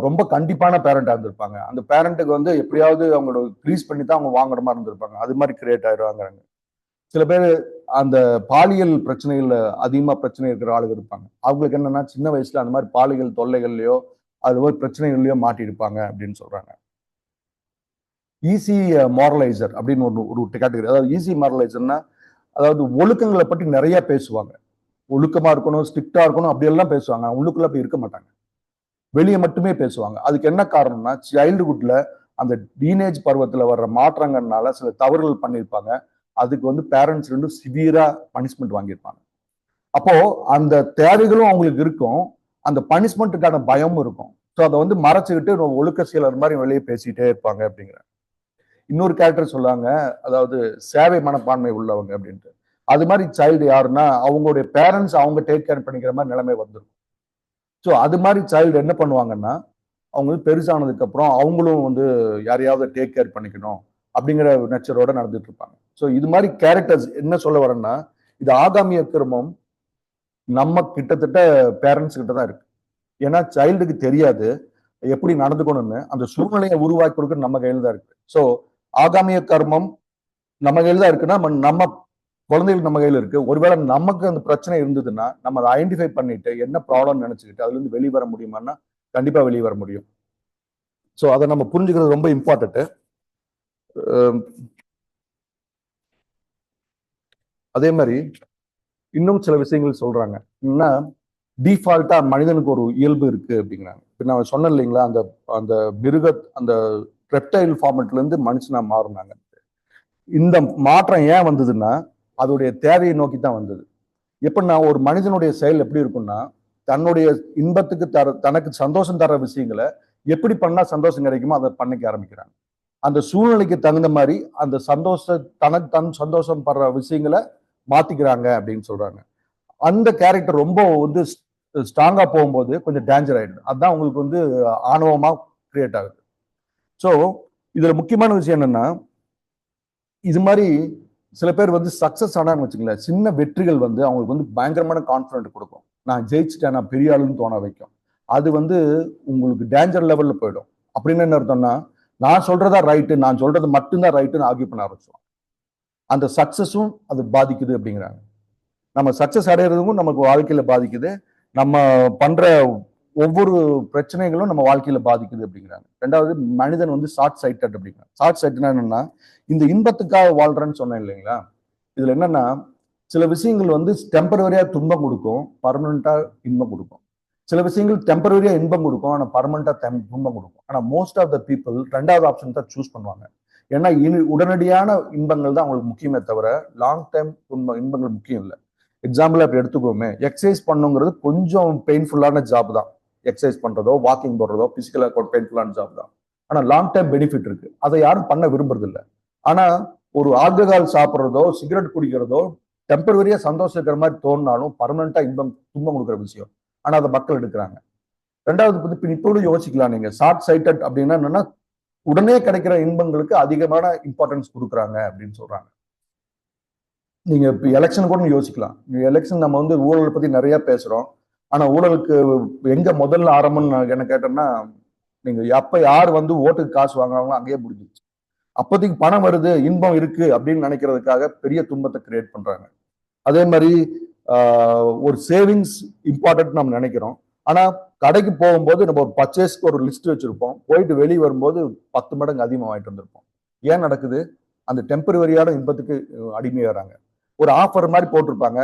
ரொம்ப கண்டிப்பான பேரண்டா இருந்திருப்பாங்க. அந்த பேரண்ட்டுக்கு வந்து எப்படியாவது அவங்களோட ப்ளீஸ் பண்ணி தான் அவங்க வாங்குற மாதிரி இருந்திருப்பாங்க. அது மாதிரி கிரியேட் ஆயிடுவாங்கிறாங்க. சில பேர் அந்த பாலியல் பிரச்சனைகள்ல அதிகமா பிரச்சனை இருக்கிற ஆளுங்க இருப்பாங்க. அவங்களுக்கு என்னன்னா சின்ன வயசுல அந்த மாதிரி பாலியல் தொல்லைகள்லயோ அது மாதிரி பிரச்சனைகள்லயோ மாட்டியிருப்பாங்க அப்படின்னு சொல்றாங்க. ஈஸி மாரலைசர் அப்படின்னு ஒரு கேட்டகரி. அதாவது ஈஸி மாரலைசர்னா, அதாவது ஒழுக்கங்களை பற்றி நிறைய பேசுவாங்க. ஒழுக்கமா இருக்கணும், ஸ்ட்ரிக்டா இருக்கணும், அப்படி எல்லாம் பேசுவாங்க. உள்ளுக்குள்ள அப்படி இருக்க மாட்டாங்க, வெளியே மட்டுமே பேசுவாங்க. அதுக்கு என்ன காரணம்னா, சைல்டுஹுட்ல அந்த டீனேஜ் பருவத்துல வர்ற மாற்றங்கள்னால சில தவறுகள் பண்ணியிருப்பாங்க. அதுக்கு வந்து பேரண்ட்ஸ் ரெண்டும் சிவியரா பனிஷ்மெண்ட் வாங்கியிருப்பாங்க. அப்போ அந்த தேவைகளும் அவங்களுக்கு இருக்கும், அந்த பனிஷ்மெண்ட்டுக்கான பயமும் இருக்கும். ஸோ அதை வந்து மறைச்சுக்கிட்டு ஒழுக்க சீலர் மாதிரி வெளியே பேசிட்டே இருப்பாங்க அப்படிங்கிற இன்னொரு கேரக்டர் சொல்லுவாங்க. அதாவது சேவை மனப்பான்மை உள்ளவங்க அப்படின்ட்டு. அது மாதிரி சைல்டு யாருன்னா அவங்களுடைய பேரண்ட்ஸ் அவங்க டேக் கேர் பண்ணிக்கிற மாதிரி நிலைமை வந்துடும். ஸோ அது மாதிரி சைல்டு என்ன பண்ணுவாங்கன்னா, அவங்க வந்து பெருசானதுக்கு அப்புறம் அவங்களும் வந்து யாரையாவது டேக் கேர் பண்ணிக்கணும் அப்படிங்கிற நேச்சரோட நடந்துட்டு இருப்பாங்க. ஸோ இது மாதிரி கேரக்டர்ஸ் என்ன சொல்ல வரேன்னா, இது ஆகாமிய கிரமம் நம்ம கிட்டத்தட்ட பேரண்ட்ஸ் கிட்ட தான் இருக்கு. ஏன்னா சைல்டுக்கு தெரியாது எப்படி நடந்துக்கணும்னு, அந்த சூழ்நிலையை உருவாக்கி கொடுக்க நம்ம கையில தான் இருக்கு. ஸோ ஆகாமிய கர்மம் நம்ம கையில தான் இருக்குன்னா, நம்ம குழந்தைகள் நம்ம கையில இருக்கு. ஒருவேளை நமக்கு அந்த பிரச்சனை இருந்ததுன்னா, நம்ம அதை ஐடென்டிஃபை பண்ணிட்டு என்ன ப்ராப்ளம் நினைச்சுக்கிட்டு அதுல இருந்து வெளியே வர முடியுமான்னா கண்டிப்பா வெளியே வர முடியும். ஸோ அதை நம்ம புரிஞ்சுக்கிறது ரொம்ப இம்பார்ட்டன்ட். அதே மாதிரி இன்னும் சில விஷயங்கள் சொல்றாங்க. என்னன்னா, டிஃபால்ட்டா மனிதனுக்கு ஒரு இயல்பு இருக்கு அப்படிங்கிறாங்க. இப்ப நான் சொன்னேன் இல்லைங்களா, அந்த அந்த மிருக அந்த ரெப்டைல் ஃபார்மெட்ல இருந்து மனுஷனா மாறினாங்க. இந்த மாற்றம் ஏன் வந்ததுன்னா, அதோடைய தேவையை நோக்கி தான் வந்தது. எப்படின்னா, ஒரு மனிதனுடைய செயல் எப்படி இருக்கும்னா, தன்னுடைய இன்பத்துக்கு தனக்கு சந்தோஷம் தர விஷயங்களை எப்படி பண்ணா சந்தோஷம் கிடைக்குமோ அதை பண்ணிக்க ஆரம்பிக்கிறாங்க. அந்த சூழ்நிலைக்கு தகுந்த மாதிரி அந்த தன் சந்தோஷம் படுற விஷயங்களை மாத்திக்கிறாங்க அப்படின்னு சொல்றாங்க. அந்த கேரக்டர் ரொம்ப வந்து ஸ்ட்ராங்கா போகும்போது கொஞ்சம் டேஞ்சர் ஆயிடுது. அதுதான் உங்களுக்கு வந்து ஆணவமா கிரியேட் ஆகுது. ஸோ இதுல முக்கியமான விஷயம் என்னன்னா, இது மாதிரி சில பேர் வந்து சக்சஸ் ஆனான்னு வச்சுங்களேன், சின்ன வெற்றிகள் வந்து அவங்களுக்கு வந்து பயங்கரமான கான்ஃபிடென்ட் கொடுக்கும். நான் ஜெயிச்சுட்டேன், நான் பெரிய ஆளுன்னு தோண வைக்கும். அது வந்து உங்களுக்கு டேஞ்சர் லெவல்ல போயிடும். அப்படின்னு என்ன அர்த்தம்னா, நான் சொல்றதா ரைட்டு, நான் சொல்றது மட்டும்தான் ரைட்டுன்னு ஆர்கியூ பண்ண ஆரம்பிச்சோம். அந்த சக்சஸும் அது பாதிக்குது அப்படிங்கிறாங்க. நம்ம சக்சஸ் அடையிறதுக்கும் நமக்கு வாழ்க்கையில பாதிக்குது. நம்ம பண்ற ஒவ்வொரு பிரச்சனைகளும் நம்ம வாழ்க்கையில பாதிக்குது அப்படிங்கிறாங்க. ரெண்டாவது, மனிதன் வந்து ஷார்ட் சைட்டட் அப்படிங்கிறாங்க. ஷார்ட் சைட்னா என்னன்னா, இந்த இன்பத்துக்காக வாழ்றேன்னு சொன்னேன் இல்லைங்களா, இதுல என்னன்னா, சில விஷயங்கள் வந்து டெம்பரவரியா துன்பம் கொடுக்கும், பர்மனண்டா இன்பம் கொடுக்கும். சில விஷயங்கள் டெம்பரவரியா இன்பம் கொடுக்கும், ஆனா பர்மனண்டா துன்பம் கொடுக்கும். ஆனா மோஸ்ட் ஆஃப் த பீப்புள் ரெண்டாவது ஆப்ஷன் தான் சூஸ் பண்ணுவாங்க. ஏன்னா உடனடியான இன்பங்கள் தான் அவங்களுக்கு முக்கியமே தவிர லாங் டைம் இன்பங்கள் முக்கியம் இல்லை. எக்ஸாம்பிள் அப்படி எடுத்துக்கோமே, எக்ஸசைஸ் பண்ணுங்கிறது கொஞ்சம் பெயின்ஃபுல்லான ஜாப் தான். எக்ஸசைஸ் பண்றதோ வாக்கிங் போடுறதோ பிசிக்கலா பெயின்ஃபுல்லான ஜாப் தான். ஆனா லாங் டைம் பெனிஃபிட் இருக்கு, அதை யாரும் பண்ண விரும்புறது இல்லை. ஆனா ஒரு ஆல்கஹால் சாப்பிட்றதோ சிகரெட் குடிக்கிறதோ டெம்பரவரியா சந்தோஷிக்கிற மாதிரி தோணினாலும் பர்மனண்டா துன்பம் கொடுக்குற விஷயம். ஆனா அதை மக்கள் எடுக்கிறாங்க. ரெண்டாவது வந்து இப்போது யோசிக்கலாம், நீங்க ஷார்ட் சைட்டட் அப்படின்னா என்னன்னா, உடனே கிடைக்கிற இன்பங்களுக்கு அதிகமான இம்பார்ட்டன்ஸ் கொடுக்குறாங்க அப்படின்னு சொல்றாங்க. நீங்க இப்ப எலெக்ஷன் கூட யோசிக்கலாம். எலெக்ஷன் நம்ம வந்து ஊழல் பத்தி நிறைய பேசுறோம். ஆனா ஊழலுக்கு எங்க முதல்ல ஆரம்பம்னு என்ன கேட்டோம்னா, நீங்க எப்ப யார் வந்து ஓட்டுக்கு காசு வாங்குறாங்களோ அங்கேயே முடிஞ்சிச்சு. அப்போதைக்கு பணம் வருது, இன்பம் இருக்கு அப்படின்னு நினைக்கிறதுக்காக பெரிய துன்பத்தை கிரியேட் பண்றாங்க. அதே மாதிரி ஒரு சேவிங்ஸ் இம்பார்ட்டன்ட் நம்ம நினைக்கிறோம். ஆனா கடைக்கு போகும்போது நம்ம ஒரு பர்ச்சேஸ்க்கு ஒரு லிஸ்ட் வச்சிருப்போம். போயிட்டு வெளியே வரும்போது 10 மடங்கு அதிகமாக வாங்கிட்டு வந்திருப்போம். ஏன் நடக்குது? அந்த டெம்பரவரியான இன்பத்துக்கு அடிமையாகிறாங்க. ஒரு ஆஃபர் மாதிரி போட்டிருப்பாங்க.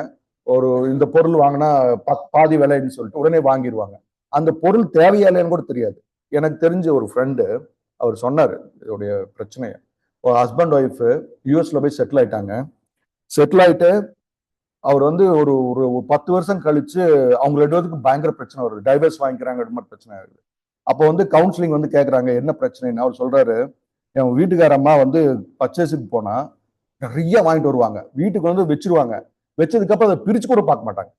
ஒரு இந்த பொருள் வாங்கினா பாதி விலைன்னு சொல்லிட்டு உடனே வாங்கிடுவாங்க. அந்த பொருள் தேவையா இல்லைன்னு கூட தெரியாது. எனக்கு தெரிஞ்ச ஒரு ஃப்ரெண்டு, அவர் சொன்னாரு இதோடைய பிரச்சனையை. ஒரு ஹஸ்பண்ட் ஒய்ஃப் யூஎஸ்ல போய் செட்டில் ஆயிட்டாங்க. செட்டில் ஆயிட்டு அவர் வந்து ஒரு ஒரு 10 வருஷம் கழிச்சு அவங்க 2 பேருக்கு பயங்கர பிரச்சனை வருது. டைவர்ஸ் வாங்கிக்கிறாங்க, மாதிரி பிரச்சனை ஆகுது. அப்போ வந்து கவுன்சிலிங் வந்து கேட்குறாங்க என்ன பிரச்சனைன்னு. அவர் சொல்றாரு, என் வீட்டுக்கார அம்மா வந்து பர்ச்சேஸுக்கு போனா நிறைய வாங்கிட்டு வருவாங்க, வீட்டுக்கு வந்து வச்சிருவாங்க. வச்சதுக்கு அப்புறம் அதை பிரிச்சு கூட பார்க்க மாட்டாங்க.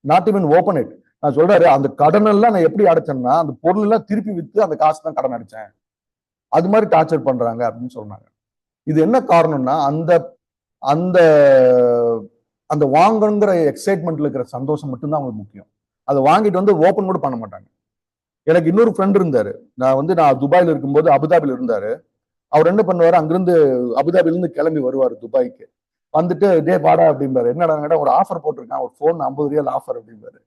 Not even open it. நான் சொல்றாரு, அந்த கடன் எல்லாம் நான் எப்படி அடைச்சேன்னா, அந்த பொருள் எல்லாம் திருப்பி வித்து அந்த காசு தான் கடன் அடைச்சேன். அது மாதிரி டார்ச்சர் பண்றாங்க அப்படின்னு சொன்னாங்க. இது என்ன காரணம்னா, அந்த அந்த அந்த வாங்கணுங்கிற எக்ஸைட்மெண்ட்ல இருக்கிற சந்தோஷம் மட்டும்தான் அவங்களுக்கு முக்கியம். அதை வாங்கிட்டு வந்து ஓபன் கூட பண்ண மாட்டாங்க. எனக்கு இன்னொரு ஃப்ரெண்ட் இருந்தாரு. நான் துபாயில இருக்கும்போது அபுதாபில இருந்தாரு. அவர் என்ன பண்ணுவாரு, அங்கிருந்து அபுதாபில இருந்து கிளம்பி வருவாரு துபாய்க்கு. வந்துட்டு டே பாடா அப்படிம்பாரு. என்னடா கேட்டா, ஒரு ஆஃபர் போட்டிருக்கான், ஒரு ஃபோன் 50 ரியால் ஆஃபர் அப்படிம்பாரு.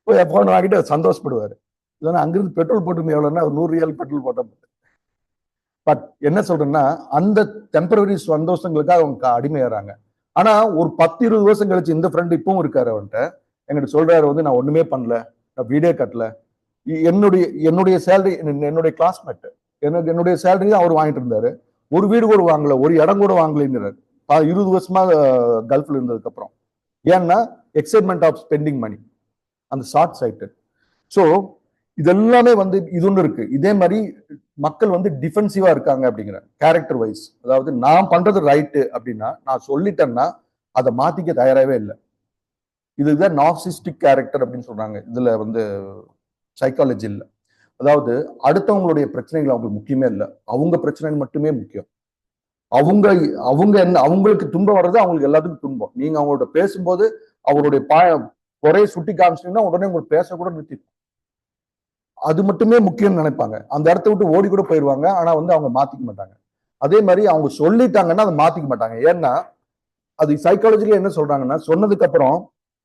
போய் ஃபோன் வாங்கிட்டு சந்தோஷப்படுவாரு. இல்லைன்னா அங்கிருந்து பெட்ரோல் போட்டு எவ்வளோன்னா ஒரு 100 ரியால் பெட்ரோல் போட்டா. பட் என்ன சொல்றேன்னா, அந்த டெம்பரரி சந்தோஷங்களுக்காக அவங்க அடிமையாறாங்க. ஆனா ஒரு 10-20 வருஷம் கழிச்சு இந்த ஃப்ரெண்ட் இப்பவும் இருக்காரு. அவன்கிட்ட என்கிட்ட சொல்றாரு வந்து, நான் ஒண்ணுமே பண்ணல, நான் வீடே கட்டல, என்னுடைய சேலரி, என்னுடைய கிளாஸ்மேட், என்னுடைய சேலரி தான் அவர் வாங்கிட்டு இருந்தாரு. ஒரு வீடு கூட வாங்கல, ஒரு இடம் கூட வாங்கலைங்கிறாரு. 20 வருஷமா கல்ஃப்ல இருந்ததுக்கு அப்புறம். ஏன்னா எக்ஸைட்மெண்ட் ஆஃப் ஸ்பெண்டிங் மணி, அந்த ஷார்ட் சைட்டட். ஸோ இதெல்லாமே வந்து இது ஒன்று இருக்கு. இதே மாதிரி மக்கள் வந்து டிஃபென்சிவா இருக்காங்க அப்படிங்கிற கேரக்டர் வைஸ். அதாவது நான் பண்றது ரைட்டு அப்படின்னா நான் சொல்லிட்டேன்னா அதை மாத்திக்க தயாராகவே இல்லை. இதுதான் நார்சிஸ்டிக் கேரக்டர் அப்படின்னு சொல்றாங்க இதுல வந்து சைக்காலஜி இல்லை. அதாவது அடுத்தவங்களுடைய பிரச்சனைகள் அவங்களுக்கு முக்கியமே இல்லை, அவங்க பிரச்சனை மட்டுமே முக்கியம். அவங்க அவங்க என்ன அவங்களுக்கு துன்பம் வர்றது அவங்களுக்கு எல்லாத்துக்கும் துன்பம். நீங்க அவங்கள்ட்ட பேசும்போது அவருடைய குறையை சுட்டி காமிச்சிட்டீங்கன்னா உடனே உங்களுக்கு பேசக்கூட நிறுத்தி அது மட்டுமே முக்கியம்னு நினைப்பாங்க. அந்த இடத்த விட்டு ஓடி கூட போயிடுவாங்க. ஆனா வந்து அவங்க மாத்திக்க மாட்டாங்க. அதே மாதிரி அவங்க சொல்லிட்டாங்கன்னா அதை மாத்திக்க மாட்டாங்க. ஏன்னா அது சைக்காலஜில என்ன சொல்றாங்கன்னா, சொன்னதுக்கு அப்புறம்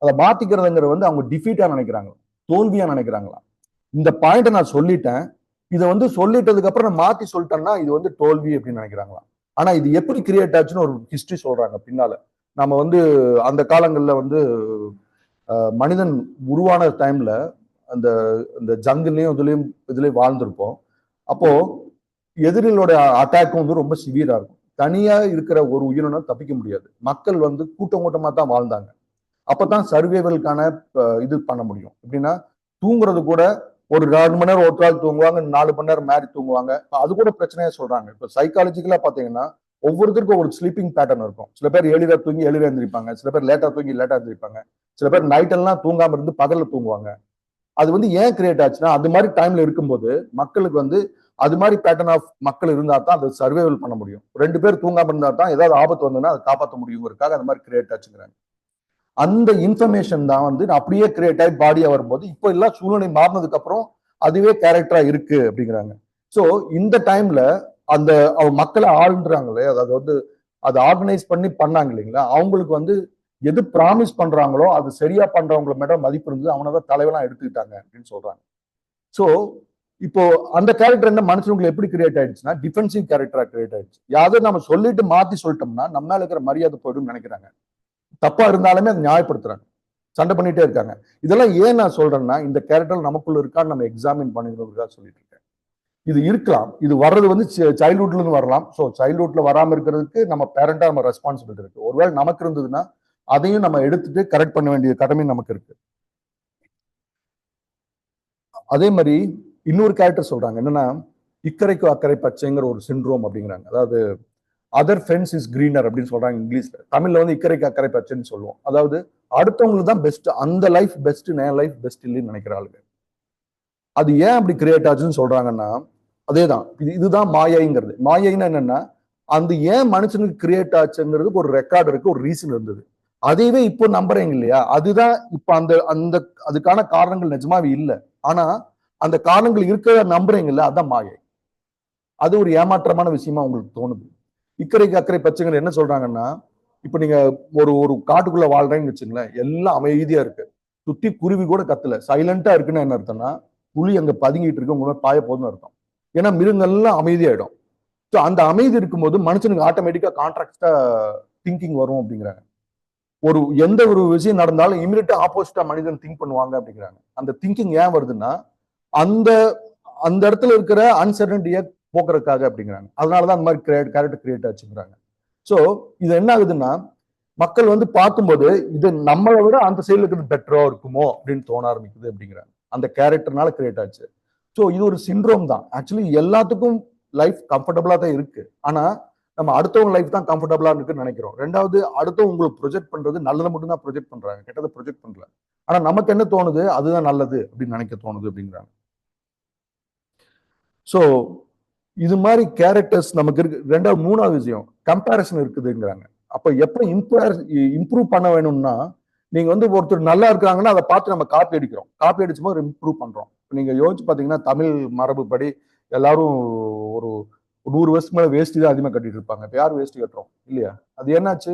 அதை மாத்திக்கிறதுங்கிறது வந்து அவங்க டிஃபீட்டா நினைக்கிறாங்க, தோல்வியா நினைக்கிறாங்களா. இந்த பாயிண்ட நான் சொல்லிட்டேன், இதை வந்து சொல்லிட்டதுக்கு அப்புறம் நான் மாத்தி சொல்லிட்டேன்னா இது வந்து தோல்வி அப்படின்னு நினைக்கிறாங்களா. ஆனா இது எப்படி கிரியேட் ஆச்சுன்னு ஒரு ஹிஸ்டரி சொல்றாங்க பின்னால. நம்ம வந்து அந்த காலங்கள்ல வந்து மனிதன் உருவான டைம்ல அந்த இந்த ஜங்கிலையும் இதுலயும் வாழ்ந்திருப்போம். அப்போ எதிரிகளோட அட்டாக்கும் வந்து ரொம்ப சிவியரா இருக்கும். தனியா இருக்கிற ஒரு உயிரினம் தப்பிக்க முடியாது. மக்கள் வந்து கூட்டம் கூட்டமா தான் வாழ்ந்தாங்க. அப்பதான் சர்வைவலுக்கான இது பண்ண முடியும். எப்படின்னா தூங்குறது கூட ஒரு 2 மணி நேரம் ஒரு ஆள் தூங்குவாங்க, 4 மணி நேரம் மாறி தூங்குவாங்க. அது கூட பிரச்சனையா சொல்றாங்க. இப்ப சைக்காலஜிக்கலா பாத்தீங்கன்னா ஒவ்வொருத்தருக்கும் ஒரு ஸ்லீப்பிங் பேட்டர்ன் இருக்கும். சில பேர் எளிதா தூங்கி எளிதா எழுந்திருப்பாங்க, சில பேர் லேட்டா தூங்கி லேட்டா எழுந்திருப்பாங்க, சில பேர் நைட் எல்லாம் தூங்காம இருந்து பகல்ல தூங்குவாங்க. அது வந்து ஏன் கிரியேட் ஆச்சுன்னா அது மாதிரி டைம்ல இருக்கும்போது மக்களுக்கு வந்து அது மாதிரி பேட்டர்ன் ஆஃப் மக்கள் இருந்தா தான் அதை சர்வைவல் பண்ண முடியும். 2 பேர் தூங்காம இருந்தா தான் ஏதாவது ஆபத்து வந்ததுன்னா அதை காப்பாற்ற முடியுங்கிறதுக்காக அந்த மாதிரி கிரியேட் ஆச்சுங்கிறாங்க. அந்த இன்ஃபர்மேஷன் தான் வந்து அப்படியே கிரியேட் ஆகி பாடியா வரும்போது இப்போ எல்லாம் சூழ்நிலை மாறினதுக்கு அப்புறம் அதுவே கேரக்டரா இருக்கு அப்படிங்கிறாங்க. ஸோ இந்த டைம்ல அந்த மக்களை ஆளுன்றாங்களே, அதாவது வந்து அதை ஆர்கனைஸ் பண்ணி பண்ணாங்க இல்லைங்களா, அவங்களுக்கு வந்து எது ப்ராமிஸ் பண்றாங்களோ அது சரியா பண்றவங்களை மேடம் மதிப்பு இருந்தது, அவனை தான் தலைவனா எடுத்துக்கிட்டாங்க அப்படின்னு சொல்றாங்க. ஸோ இப்போ அந்த கேரக்டர் என்ன மனுஷங்களுக்கு எப்படி கிரியேட் ஆயிடுச்சுன்னா டிஃபென்சிவ் கேரக்டரா கிரியேட் ஆயிடுச்சு. யாவது நம்ம சொல்லிட்டு மாத்தி சொல்லிட்டோம்னா நம்ம மேல இருக்கிற மரியாதை போயிடும் நினைக்கிறாங்க. தப்பா இருந்தாலுமே அதை நியாயப்படுத்துறாங்க, சண்டை பண்ணிட்டே இருக்காங்க. இதெல்லாம் ஏன் நான் சொல்றேன்னா இந்த கேரக்டர் நமக்குள்ள இருக்கான்னு நம்ம எக்ஸாமின் பண்ணிக்கிறதுக்காக சொல்லிட்டு இருக்கேன். இது இருக்கலாம், இது வர்றது வந்து சைல்ட்ஹுட்ல இருந்து வரலாம். ஸோ சைல்ட்ஹுட்ல வராம இருக்கிறதுக்கு நம்ம பேரண்டா நம்ம ரெஸ்பான்சிபிலிட்டி இருக்கு. ஒருவேளை நமக்கு இருந்ததுன்னா அதையும் நம்ம எடுத்துட்டு கரெக்ட் பண்ண வேண்டிய கடமை நமக்கு இருக்கு. அதே மாதிரி இன்னொரு கேரக்டர் சொல்றாங்க என்னன்னா, இக்கரைக்கு அக்கறை பச்சைங்கிற ஒரு சிண்ட்ரோம் அப்படிங்கிறாங்க. அதாவது அதர் ஃபென்ஸ் இஸ் கிரீனர் அப்படின்னு சொல்றாங்க இங்கிலீஷ்ல. தமிழ்ல வந்து இக்கரைக்கு அக்கறை பச்சைன்னு சொல்லுவோம். அதாவது அடுத்தவங்களுக்கு தான் பெஸ்ட், அந்த லைஃப் பெஸ்ட், என் லைஃப் பெஸ்ட் இல்லைன்னு நினைக்கிற ஆளுங்க. அது ஏன் அப்படி கிரியேட் ஆச்சுன்னு சொல்றாங்கன்னா அதேதான், இதுதான் மாயைங்கிறது. மாயைன்னா என்னன்னா அந்த ஏன் மனுஷனுக்கு கிரியேட் ஆச்சுங்கிறதுக்கு ஒரு ரெக்கார்டு இருக்கு, ஒரு ரீசன் இருந்தது. அதையவே இப்போ நம்புறீங்க இல்லையா, அதுதான் இப்ப அந்த அந்த அதுக்கான காரணங்கள் நிஜமாவே இல்லை. ஆனா அந்த காரணங்கள் இருக்கிறத நம்புறீங்கல்ல, அதான் மாயை. அது ஒரு ஏமாற்றமான விஷயமா உங்களுக்கு தோணுது. இக்கரைக்கு அக்கறை பச்சைகள் என்ன சொல்றாங்கன்னா, இப்ப நீங்க ஒரு ஒரு காட்டுக்குள்ள வாழ்றீங்கன்னு வச்சுங்களேன், எல்லாம் அமைதியா இருக்கு, சுத்தி குருவி கூட கத்தல, சைலண்டா இருக்குன்னு என்ன அர்த்தம்னா புலி அங்க பதுங்கிட்டு இருக்கு, உங்க பாய போதுன்னு அர்த்தம். ஏன்னா மிருகங்கள்லாம் அமைதியாயிடும். ஸோ அந்த அமைதி இருக்கும்போது மனுஷனுக்கு ஆட்டோமேட்டிக்கா கான்ட்ராக்டா திங்கிங் வரும் அப்படிங்கிறாங்க. ஒரு எந்த ஒரு விஷயம் நடந்தாலும் இமீடியட்டா ஆப்போசிட்டா மனிதன் திங்க் பண்ணுவாங்க அப்படிங்கிறாங்க. அந்த திங்கிங் ஏன் வருதுன்னா அந்த அந்த இடத்துல இருக்கிற அன்சர்டன்டியை போக்குறதுக்காக அப்படிங்கிறாங்க. அதனாலதான் அந்த மாதிரி கேரக்டர் கிரியேட் ஆச்சுங்கிறாங்க. ஸோ இது என்ன ஆகுதுன்னா மக்கள் வந்து பார்க்கும்போது இது நம்மளை விட அந்த சைடுல இருக்கிறது பெட்டரா இருக்குமோ அப்படின்னு தோண ஆரம்பிக்குது அப்படிங்கிறாங்க. அந்த கேரக்டர்னால கிரியேட் ஆச்சு. ஸோ இது ஒரு சிண்ட்ரோம் தான். ஆக்சுவலி எல்லாத்துக்கும் லைஃப் கம்ஃபர்டபுளா தான் இருக்கு. ஆனா நம்ம அடுத்தவங்க லைஃப் தான் கம்ஃபர்டபுளா இருக்குன்னு நினைக்கிறோம். ரெண்டாவது அடுத்தவங்க உங்களுக்கு ப்ரொஜெக்ட் பண்றது நல்லதை மட்டும் தான் ப்ரொஜெக்ட் பண்றாங்க, கெட்டதை ப்ரொஜெக்ட் பண்ற. ஆனா நமக்கு என்ன தோணுது, அதுதான் நல்லது அப்படின்னு நினைக்க தோணுது அப்படிங்கிறாங்க. ஸோ இது மாதிரி கேரக்டர்ஸ் நமக்கு இருக்கு. ரெண்டாவது மூணாவது விஷயம் கம்பேரிசன் இருக்குதுங்கிறாங்க. அப்ப எப்ப இம்ப்ரூவ் பண்ண வேணும்னா நீங்க வந்து ஒருத்தர் நல்லா இருக்காங்கன்னா அதை பார்த்து நம்ம காப்பி அடிக்கிறோம், காப்பி அடிச்சும் போது இம்ப்ரூவ் பண்றோம். நீங்க யோசிச்சு பாத்தீங்கன்னா தமிழ் மரபு படி எல்லாரும் ஒரு 100 வருஷத்துக்கு மேல வேஷ்டி தான் அதிகமா கட்டிட்டு இருப்பாங்க. இப்ப யாரும் வேஷ்டி கட்டுறோம் இல்லையா? அது என்னாச்சு,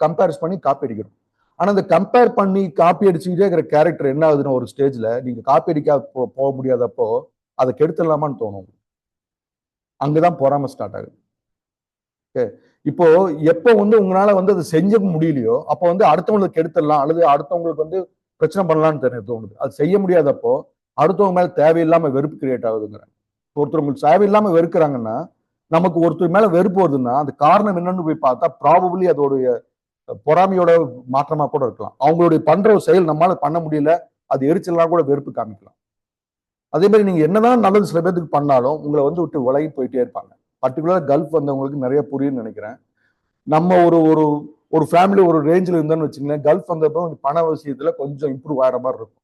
கம்பேர் பண்ணி காப்பி அடிக்கிறோம். ஆனா இந்த கம்பேர் பண்ணி காப்பி அடிச்சுக்கிட்டே இருக்கிற கேரக்டர் என்ன ஆகுதுன்னா ஒரு ஸ்டேஜ்ல நீங்க காப்பி அடிக்க போக முடியாதப்போ அதை கெடுத்துடலாமான்னு தோணும். அங்கதான் பொறாம ஸ்டார்ட் ஆகுது. இப்போ எப்போ வந்து உங்களால வந்து அதை செஞ்ச முடியலையோ அப்போ வந்து அடுத்தவங்களுக்கு கெடுத்துடலாம் அல்லது அடுத்தவங்களுக்கு வந்து பிரச்சனை பண்ணலாம்னு தோணுது. அது செய்ய முடியாதப்போ அடுத்தவங்க மேல தேவையில்லாம வெறுப்பு கிரியேட் ஆகுதுங்கிறாங்க. ஒருத்தர் உங்களுக்கு தேவையில்லாம வெறுக்கிறாங்கன்னா நமக்கு ஒருத்தர் மேல வெறுப்பு வருதுன்னா அது காரணம் என்னன்னு போய் பார்த்தா ப்ராபபிளி அதோடைய பொறாமையோட மாற்றமா கூட இருக்கலாம். அவங்களுடைய பண்ற ஒரு செயல் நம்மளால பண்ண முடியல, அது எரிச்சல்லாம் கூட வெறுப்பு காமிக்கலாம். அதே மாதிரி நீங்க என்னதான் நல்லது சில பேருக்கு பண்ணாலும் உங்களை வந்து விட்டு விலகி போயிட்டே இருப்பாங்க. பர்டிகுலரா கல்ஃப் வந்தவங்களுக்கு நிறைய புரியும்னு நினைக்கிறேன். நம்ம ஒரு ஒரு ஒரு ஃபேமிலி ஒரு ரேஞ்சில் இருந்தோம்னு வச்சுங்களேன், கல்ஃப் வந்தப்போ பண விஷயத்துல கொஞ்சம் இம்ப்ரூவ் ஆகிற மாதிரி இருக்கும்.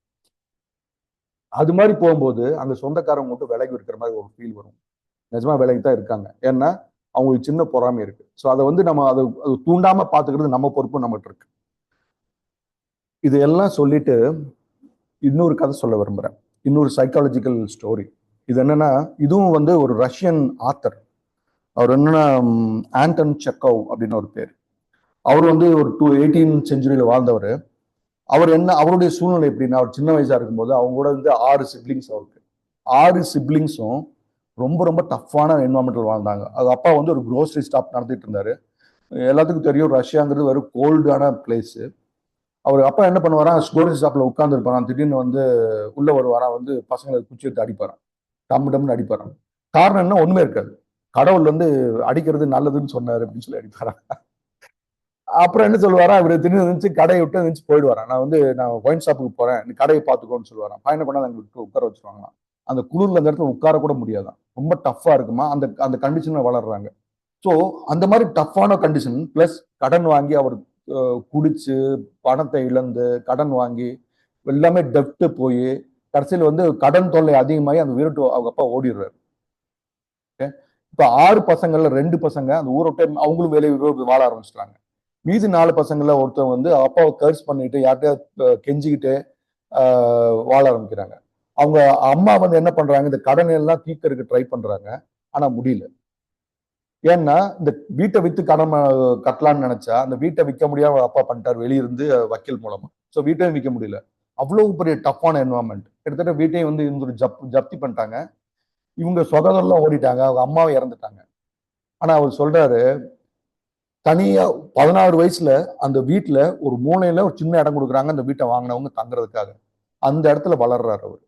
அது மாதிரி போகும்போது அந்த சொந்தக்காரங்க மட்டும் விலகி இருக்கிற மாதிரி ஒரு ஃபீல் வரும். நிஜமா விலகி தான் இருக்காங்க. ஏன்னா அவங்களுக்கு சின்ன பொறாமை இருக்கு. ஸோ அதை வந்து நம்ம அதை தூண்டாம பார்த்துக்கிறது நம்ம பொறுப்பு நம்மகிட்ட இருக்கு. இதெல்லாம் சொல்லிட்டு இன்னொரு கதை சொல்ல விரும்புறேன். இன்னொரு சைக்காலஜிக்கல் ஸ்டோரி. இது என்னன்னா, இதுவும் வந்து ஒரு ரஷ்யன் ஆத்தர். அவர் என்னன்னா ஆண்டன் செக்கோவ் அப்படின்னு ஒரு பேர். அவர் வந்து ஒரு 18th செஞ்சுரியில வாழ்ந்தவர். அவர் அவருடைய சூழ்நிலை எப்படின்னா, அவர் சின்ன வயசா இருக்கும்போது அவங்க கூட வந்து 6 சிப்ளிங்ஸ் அவருக்கு. 6 சிப்லிங்ஸும் ரொம்ப ரொம்ப டஃப்பான என்வரான்மெண்ட்ல வாழ்ந்தாங்க. அது அப்பா வந்து ஒரு க்ரோசரி ஸ்டாப் நடத்திட்டு இருந்தாரு. எல்லாத்துக்கும் தெரியும் ரஷ்யாங்கிறது வெறும் கோல்டான பிளேஸ். அவர் அப்பா என்ன பண்ணுவாரா, க்ரோசரி ஸ்டாப்ல உட்கார்ந்து இருப்பாராம். திடீர்னு வந்து உள்ள வருவாரா, வந்து பசங்களை குச்சி எடுத்து அடிப்பாராம். டம் டம்னு அடிப்பாராம். காரணம் என்ன, ஒண்ணுமே இருக்காது. கடவுள் வந்து அடிக்கிறது நல்லதுன்னு சொன்னாரு அப்படின்னு சொல்லி அடிப்பாராம். அப்புறம் என்ன சொல்லுவாரா, இவர் திடீர்னு இருந்துச்சு கடையை விட்டு இருந்துச்சு போயிடுவாராம். நான் ஒயின் ஷாப்புக்கு போறேன், நீ கடையை பார்த்துக்கோன்னு சொல்லுவாராம். பையனை கொண்டாந்து அங்க விட்டு உட்கார வச்சிருவாங்களாம். அந்த குளிர்ல அந்த இடத்துல உட்கார கூட முடியாதான். ரொம்ப டஃப்பா இருக்குமா, அந்த அந்த கண்டிஷன்ல வளர்றாங்க. ஸோ அந்த மாதிரி டஃப்பான கண்டிஷன் பிளஸ் கடன் வாங்கி அவர் குடிச்சு பணத்தை இழந்து கடன் வாங்கி எல்லாமே டெப்ட் போய் கடைசியில் வந்து கடன் தொல்லை அதிகமாகி அந்த வீட்டு அவங்க அப்பா ஓடிடுறாரு. இப்ப 6 பசங்கள்ல 2 பசங்க அந்த ஊரை விட்டு அவங்களும் வேலையை வாழ ஆரம்பிச்சிட்டாங்க. மீதி 4 பசங்கள்ல ஒருத்தவங்க வந்து அப்பாவை கர்ஸ் பண்ணிட்டு யார்கிட்ட கெஞ்சிக்கிட்டு வாழ ஆரம்பிக்கிறாங்க. அவங்க அம்மா வந்து என்ன பண்றாங்க, இந்த கடனை எல்லாம் தீர்க்கறதுக்கு ட்ரை பண்றாங்க. ஆனா முடியல. ஏன்னா இந்த வீட்டை வித்து கடன் கட்டலாம்னு நினைச்சா அந்த வீட்டை விற்க முடியாம அப்பா பண்ணிட்டார் வெளியிருந்து வக்கீல் மூலமா. ஸோ வீட்டையும் விற்க முடியல. அவ்வளவு பெரிய டஃப்பான என்வரான்மெண்ட். கிட்டத்தட்ட வீட்டையும் வந்து இந்த ஜப்தி பண்ணிட்டாங்க. இவங்க சகோதரர்லாம் ஓடிட்டாங்க, அவங்க அம்மாவை இறந்துட்டாங்க. ஆனா அவர் சொல்றாரு, தனியா 16 வயசுல அந்த வீட்டுல ஒரு மூலையில ஒரு சின்ன இடம் கொடுக்குறாங்க அந்த வீட்டை வாங்கினவங்க தங்குறதுக்காக. அந்த இடத்துல வளர்றாரு அவர்.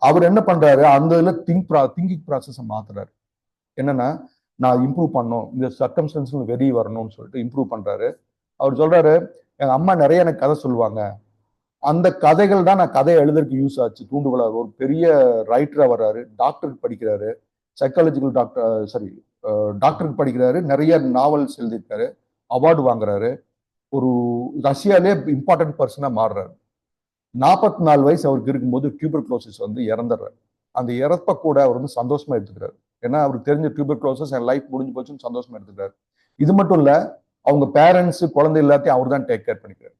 அவர் என்ன பண்றாரு, அந்த இதுல திங்கிங் ப்ராசஸ் மாத்துறாரு. என்னன்னா, நான் இம்ப்ரூவ் பண்ணும், இந்த சர்க்கம்ஸ்டன்ஸ் வெளியே வரணும்னு சொல்லிட்டு இம்ப்ரூவ் பண்றாரு. அவர் சொல்றாரு, எங்க அம்மா நிறைய எனக்கு கதை சொல்லுவாங்க. அந்த கதைகள் தான் நான் கதையை எழுதுறதுக்கு யூஸ் ஆச்சு, தூண்டுகோலா. ஒரு பெரிய ரைட்டரா வர்றாரு, டாக்டருக்கு படிக்கிறாரு, சைக்காலஜிக்கல் டாக்டர் சாரி டாக்டருக்கு படிக்கிறாரு, நிறைய நாவல்ஸ் எழுதியிருக்காரு, அவார்டு வாங்குறாரு, ஒரு ரஷ்யாலே இம்பார்ட்டன்ட் பர்சனா மாறுறாரு. 44 வயசு அவருக்கு இருக்கும்போது டியூபர்குலோசிஸ் வந்து இறந்துடுறாரு. அந்த இறப்ப கூட அவர் வந்து சந்தோஷமா எடுத்துக்கிறாரு. ஏன்னா அவருக்கு தெரிஞ்ச டியூபர்குலோசிஸ் என் லைஃப் முடிஞ்சு போச்சுன்னு சந்தோஷமா எடுத்துக்கிறாரு. இது மட்டும் இல்ல, அவங்க பேரண்ட்ஸ் குழந்தை எல்லாத்தையும் அவர் தான் டேக் கேர் பண்ணிக்கிறாரு.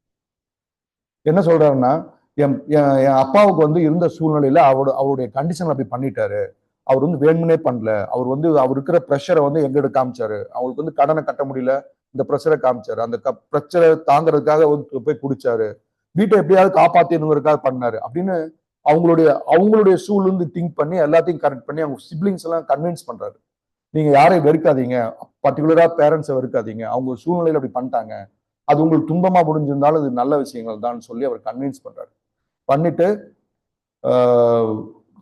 என்ன சொல்றாருன்னா, என் அப்பாவுக்கு வந்து இருந்த சூழ்நிலையில அவருடைய கண்டிஷன் அப்படி பண்ணிட்டாரு. அவர் வந்து வேணும்னே பண்ணல. அவர் வந்து அவர் இருக்கிற ப்ரெஷரை வந்து எங்கிட்ட காமிச்சாரு. அவருக்கு வந்து கடனை கட்ட முடியல, இந்த ப்ரெஷரை காமிச்சாரு. அந்த ப்ரெஷரை தாங்கிறதுக்காக போய் குடிச்சாரு. வீட்டை எப்படியாவது காப்பாத்தணுங்கிறதுக்காக பண்ணாரு அப்படின்னு அவங்களுடைய சூழ்நிலை திங்க் பண்ணி எல்லாத்தையும் கரெக்ட் பண்ணி அவங்க சிப்ளிங்ஸ் எல்லாம் கன்வின்ஸ் பண்றாரு. நீங்க யாரையும் வெறுக்காதீங்க, பர்டிகுலரா பேரண்ட்ஸை வெறுக்காதீங்க, அவங்க சூழ்நிலையில அப்படி பண்ணிட்டாங்க, அது உங்களுக்கு துன்பமா முடிஞ்சிருந்தாலும் இது நல்ல விஷயங்கள் தான் சொல்லி அவர் கன்வின்ஸ் பண்றாரு. பண்ணிட்டு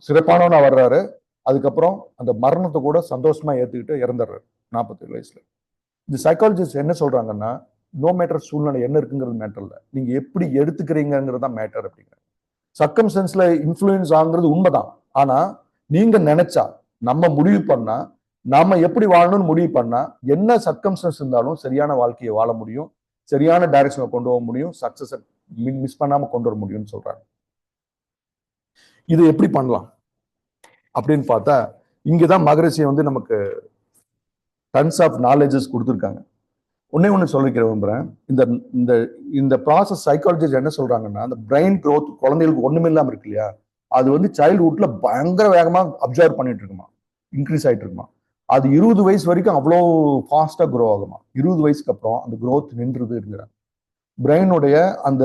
சிறப்பானவனா வர்றாரு. அதுக்கப்புறம் அந்த மரணத்தை கூட சந்தோஷமா ஏத்துக்கிட்டு இறந்துடுறாரு 47 வயசுல. இந்த சைக்காலஜிஸ்ட் என்ன சொல்றாங்கன்னா, நோ மேட்டர் சூழ்நிலை என்ன இருக்குங்கிறது மேட்டர் இல்லை, நீங்க எப்படி எடுத்துக்கிறீங்கிறது தான் மேட்டர் அப்படிங்கிற. சர்க்கம்ஸ்டன்ஸ்ல இன்ஃப்ளூயன்ஸ் ஆகுறது உண்மைதான். ஆனா நீங்க நினைச்சா, நம்ம முடிவு பண்ணா, நாம எப்படி வாழணும்னு முடிவு பண்ணா, என்ன சர்க்கம்ஸ்டன்ஸ் இருந்தாலும் சரியான வாழ்க்கையை வாழ முடியும், சரியான டைரக்ஷனை கொண்டு போக முடியும், சக்சஸ் மிஸ் பண்ணாம கொண்டு வர முடியும்னு சொல்றாங்க. இது எப்படி பண்ணலாம் அப்படின்னு பார்த்தா, இங்கதான் மகரிஷி வந்து நமக்கு டன்ஸ் ஆஃப் நாலேஜஸ் கொடுத்துருக்காங்க. ஒண்ணு சொல்லிக்க விரும்புறேன். இந்த இந்த இந்த ப்ராசஸ் சைக்காலஜிஸ்ட் என்ன சொல்றாங்கன்னா, அந்த பிரெயின் க்ரோத் குழந்தைகளுக்கு ஒண்ணுமே இல்லாம இருக்கு இல்லையா, அது வந்து சைல்ட்ஹுட்ல பயங்கர வேகமா அப்சர்வ் பண்ணிட்டு இருக்குமா, இன்க்ரீஸ் ஆயிட்டு இருக்குமா. அது 20 வயசு வரைக்கும் அவ்வளோ ஃபாஸ்டா க்ரோ ஆகுமா. 20 வயசுக்கு அப்புறம் அந்த க்ரோத் நின்றுதுங்கிறாங்க. பிரெயினுடைய அந்த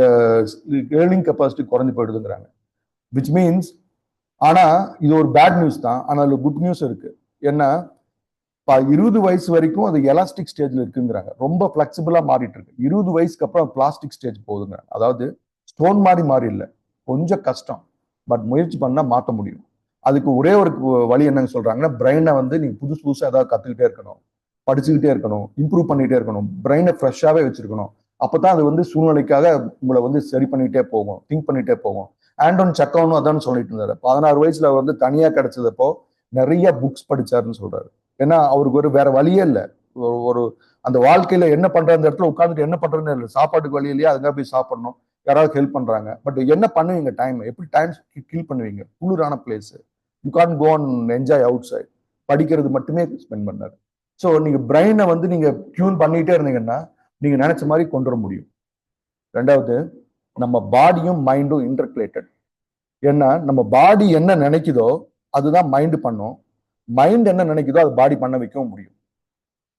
லேர்னிங் கெப்பாசிட்டி குறைஞ்சு போயிடுதுங்கிறாங்க. விச் மீன்ஸ், ஆனா இது ஒரு பேட் நியூஸ் தான். ஆனா அதுல குட் நியூஸ் இருக்கு. ஏன்னா 20 வயசு வரைக்கும் அது எலாஸ்டிக் ஸ்டேஜ்ல இருக்குங்கிறாங்க. ரொம்ப பிளெக்சிபிளா மாறிட்டு இருக்கு. 20 வயசுக்கு அப்புறம் பிளாஸ்டிக் ஸ்டேஜ் போகுதுங்க. அதாவது ஸ்டோன் மாறி இல்லை, கொஞ்சம் கஷ்டம். பட் முயற்சி பண்ணா மாற்ற முடியும். அதுக்கு ஒரே ஒரு வழி என்னன்னு சொல்றாங்கன்னா, பிரெயினை வந்து நீங்க புதுசா ஏதாவது கத்துக்கிட்டே இருக்கணும், படிச்சுக்கிட்டே இருக்கணும், இம்ப்ரூவ் பண்ணிட்டே இருக்கணும், பிரெயினை ஃப்ரெஷ்ஷாவே வச்சிருக்கணும். அப்பதான் அது வந்து சூழ்நிலைக்காக உங்களை வந்து சரி பண்ணிட்டே போகும், திங்க் பண்ணிட்டே போகும். ஆண்டோன் செக்கோவும் அதான் சொல்லிட்டு இருந்தாரு. 16 வயசுல வந்து தனியா கிடைச்சதப்போ நிறைய புக்ஸ் படிச்சாருன்னு சொல்றாரு. ஏன்னா அவருக்கு ஒரு வேற வழியே இல்லை. ஒரு அந்த வாழ்க்கையில என்ன பண்ற அந்த இடத்துல உட்காந்துட்டு என்ன பண்றதுன்னு இல்லை. சாப்பாட்டுக்கு வழி இல்லையா, அதுங்க போய் சாப்பிடணும், யாராவது ஹெல்ப் பண்றாங்க. பட் என்ன பண்ணுவீங்க, டைம் எப்படி டைம் கில் பண்ணுவீங்க, குளிரான place, you can go and enjoy outside. படிக்கிறது மட்டுமே ஸ்பெண்ட் பண்ணாரு. ஸோ நீங்க பிரெயினை வந்து நீங்க டியூன் பண்ணிட்டே இருந்தீங்கன்னா நீங்க நினைச்ச மாதிரி கொண்டு வர முடியும். ரெண்டாவது, நம்ம பாடியும் மைண்டும் இன்டர்கிலேட்டட். ஏன்னா நம்ம பாடி என்ன நினைக்குதோ அதுதான் மைண்ட் பண்ணும், மைண்ட் என்ன நினைக்குதோ அது பாடி பண்ண வைக்கவும் முடியும்.